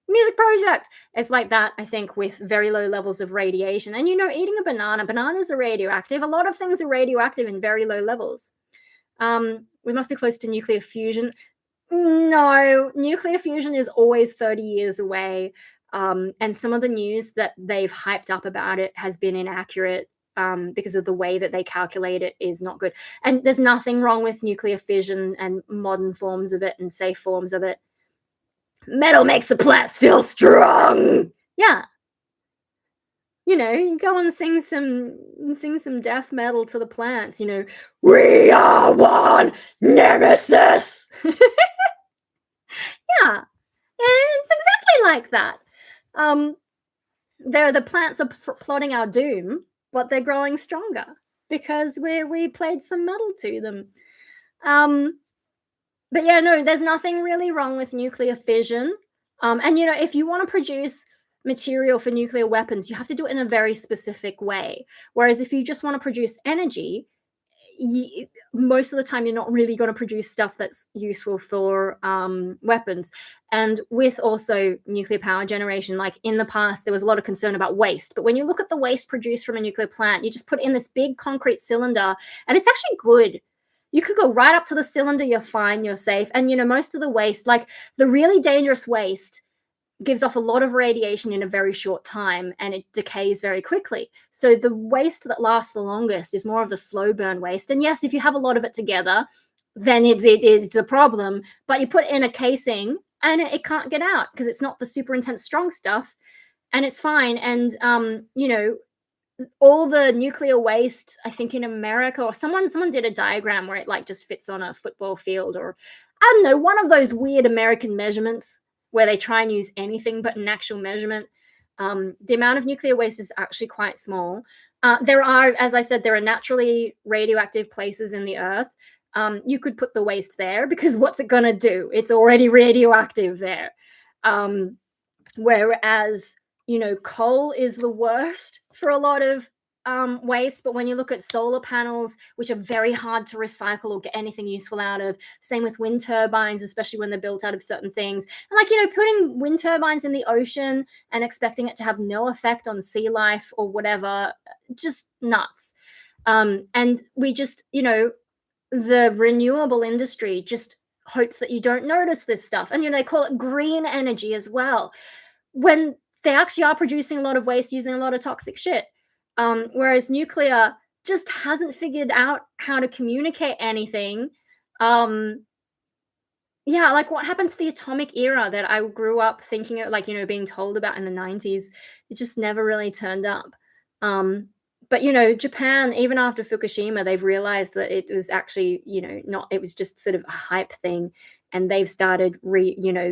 A: music project, it's like that, I think, with very low levels of radiation. And eating a bananas are radioactive. A lot of things are radioactive in very low levels. We must be close to nuclear fusion. No, nuclear fusion is always 30 years away. And some of the news that they've hyped up about it has been inaccurate, because of the way that they calculate it is not good. And there's nothing wrong with nuclear fission and modern forms of it and safe forms of it. Metal makes the plants feel strong. Yeah. You go and sing some death metal to the plants, we are one nemesis. Yeah. It's exactly like that. The plants are plotting our doom, but they're growing stronger because we played some metal to them. But yeah, no, there's nothing really wrong with nuclear fission. And if you want to produce material for nuclear weapons, you have to do it in a very specific way. Whereas if you just want to produce energy, most of the time you're not really going to produce stuff that's useful for weapons. And with also nuclear power generation, like in the past, there was a lot of concern about waste. But when you look at the waste produced from a nuclear plant, you just put it in this big concrete cylinder, and it's actually good. You could go right up to the cylinder, you're fine, you're safe. And most of the waste, like the really dangerous waste, gives off a lot of radiation in a very short time, and it decays very quickly. So the waste that lasts the longest is more of the slow burn waste. And yes, if you have a lot of it together, then it's a problem. But you put it in a casing and it can't get out because it's not the super intense strong stuff, and it's fine. And all the nuclear waste, I think in America, or someone did a diagram where it like just fits on a football field, or I don't know, one of those weird American measurements where they try and use anything but an actual measurement. The amount of nuclear waste is actually quite small. There are, as I said, there are naturally radioactive places in the earth. You could put the waste there because what's it going to do? It's already radioactive there. Whereas, coal is the worst for a lot of waste. But when you look at solar panels, which are very hard to recycle or get anything useful out of, same with wind turbines, especially when they're built out of certain things. And putting wind turbines in the ocean and expecting it to have no effect on sea life or whatever, just nuts. And we just, the renewable industry just hopes that you don't notice this stuff. And, they call it green energy as well, when they actually are producing a lot of waste using a lot of toxic shit. Whereas nuclear just hasn't figured out how to communicate anything. What happened to the atomic era that I grew up thinking of, being told about in the 90s? It just never really turned up. But, Japan, even after Fukushima, they've realized that it was actually, it was just sort of a hype thing. And they've started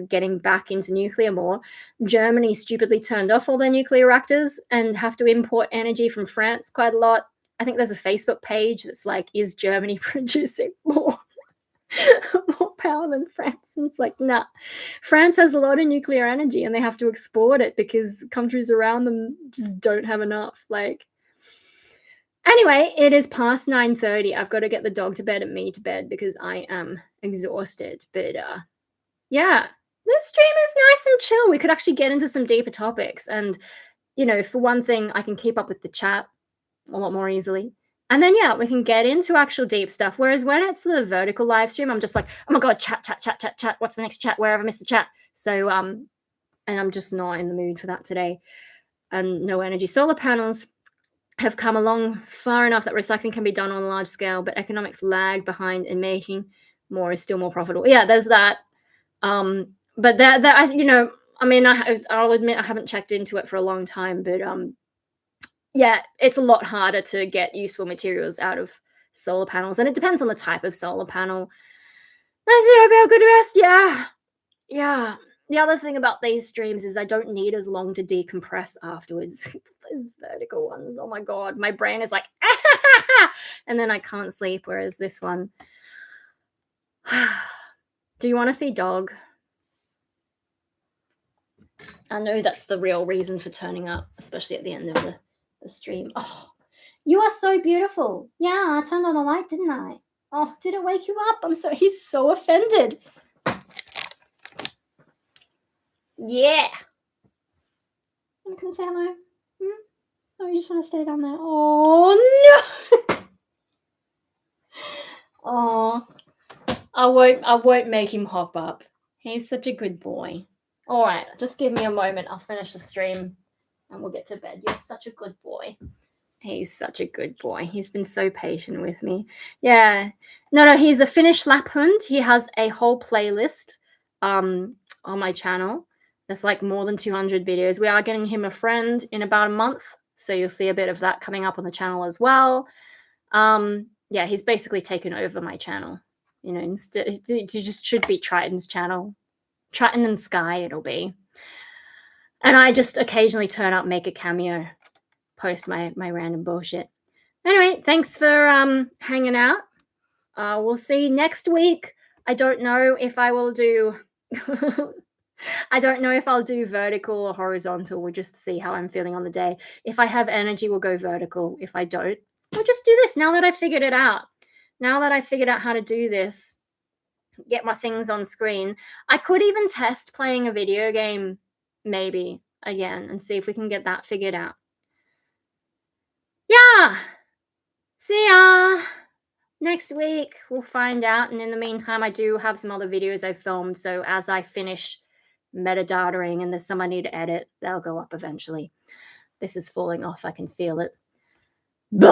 A: getting back into nuclear more. Germany stupidly turned off all their nuclear reactors and have to import energy from France quite a lot. I think there's a Facebook page that's like, is Germany producing more power than France? And it's like, nah. France has a lot of nuclear energy and they have to export it because countries around them just don't have enough. Anyway, it is past 9:30. I've got to get the dog to bed and me to bed because I am exhausted. But yeah, this stream is nice and chill. We could actually get into some deeper topics. And, for one thing, I can keep up with the chat a lot more easily. And then, yeah, we can get into actual deep stuff. Whereas when it's the vertical live stream, I'm just like, oh my God, chat. What's the next chat? Where have I missed the chat? So, and I'm just not in the mood for that today. And no energy. Solar panels have come along far enough that recycling can be done on a large scale, but economics lag behind and making more is still more profitable. Yeah, there's that. But I'll admit I haven't checked into it for a long time, but yeah, it's a lot harder to get useful materials out of solar panels, and it depends on the type of solar panel. Let's see about good rest. Yeah. The other thing about these streams is I don't need as long to decompress afterwards. Those vertical ones, oh my God, my brain is like, and then I can't sleep, whereas this one, do you want to see dog? I know that's the real reason for turning up, especially at the end of the stream. Oh, you are so beautiful. Yeah, I turned on the light, didn't I? Oh, did it wake you up? He's so offended. Yeah. You can say hello. Oh, you just want to stay down there. Oh no. Oh, I won't make him hop up. He's such a good boy. All right, just give me a moment. I'll finish the stream and we'll get to bed. You're such a good boy. He's such a good boy. He's been so patient with me. Yeah. No, he's a Finnish Lapphund. He has a whole playlist on my channel. There's like more than 200 videos. We are getting him a friend in about a month, so you'll see a bit of that coming up on the channel as well. Yeah, he's basically taken over my channel. Instead, it just should be Triton's channel. Triton and Sky it'll be. And I just occasionally turn up, make a cameo, post my random bullshit. Anyway, thanks for hanging out. We'll see next week. I don't know if I will do... I don't know if I'll do vertical or horizontal. We'll just see how I'm feeling on the day. If I have energy, we'll go vertical. If I don't, we'll just do this now that I figured it out. Now that I figured out how to do this, get my things on screen. I could even test playing a video game maybe again and see if we can get that figured out. Yeah. See ya. Next week, we'll find out. And in the meantime, I do have some other videos I've filmed. So as I finish metadataing and there's some I need to edit, they'll go up eventually. This is falling off. I can feel it. Bye!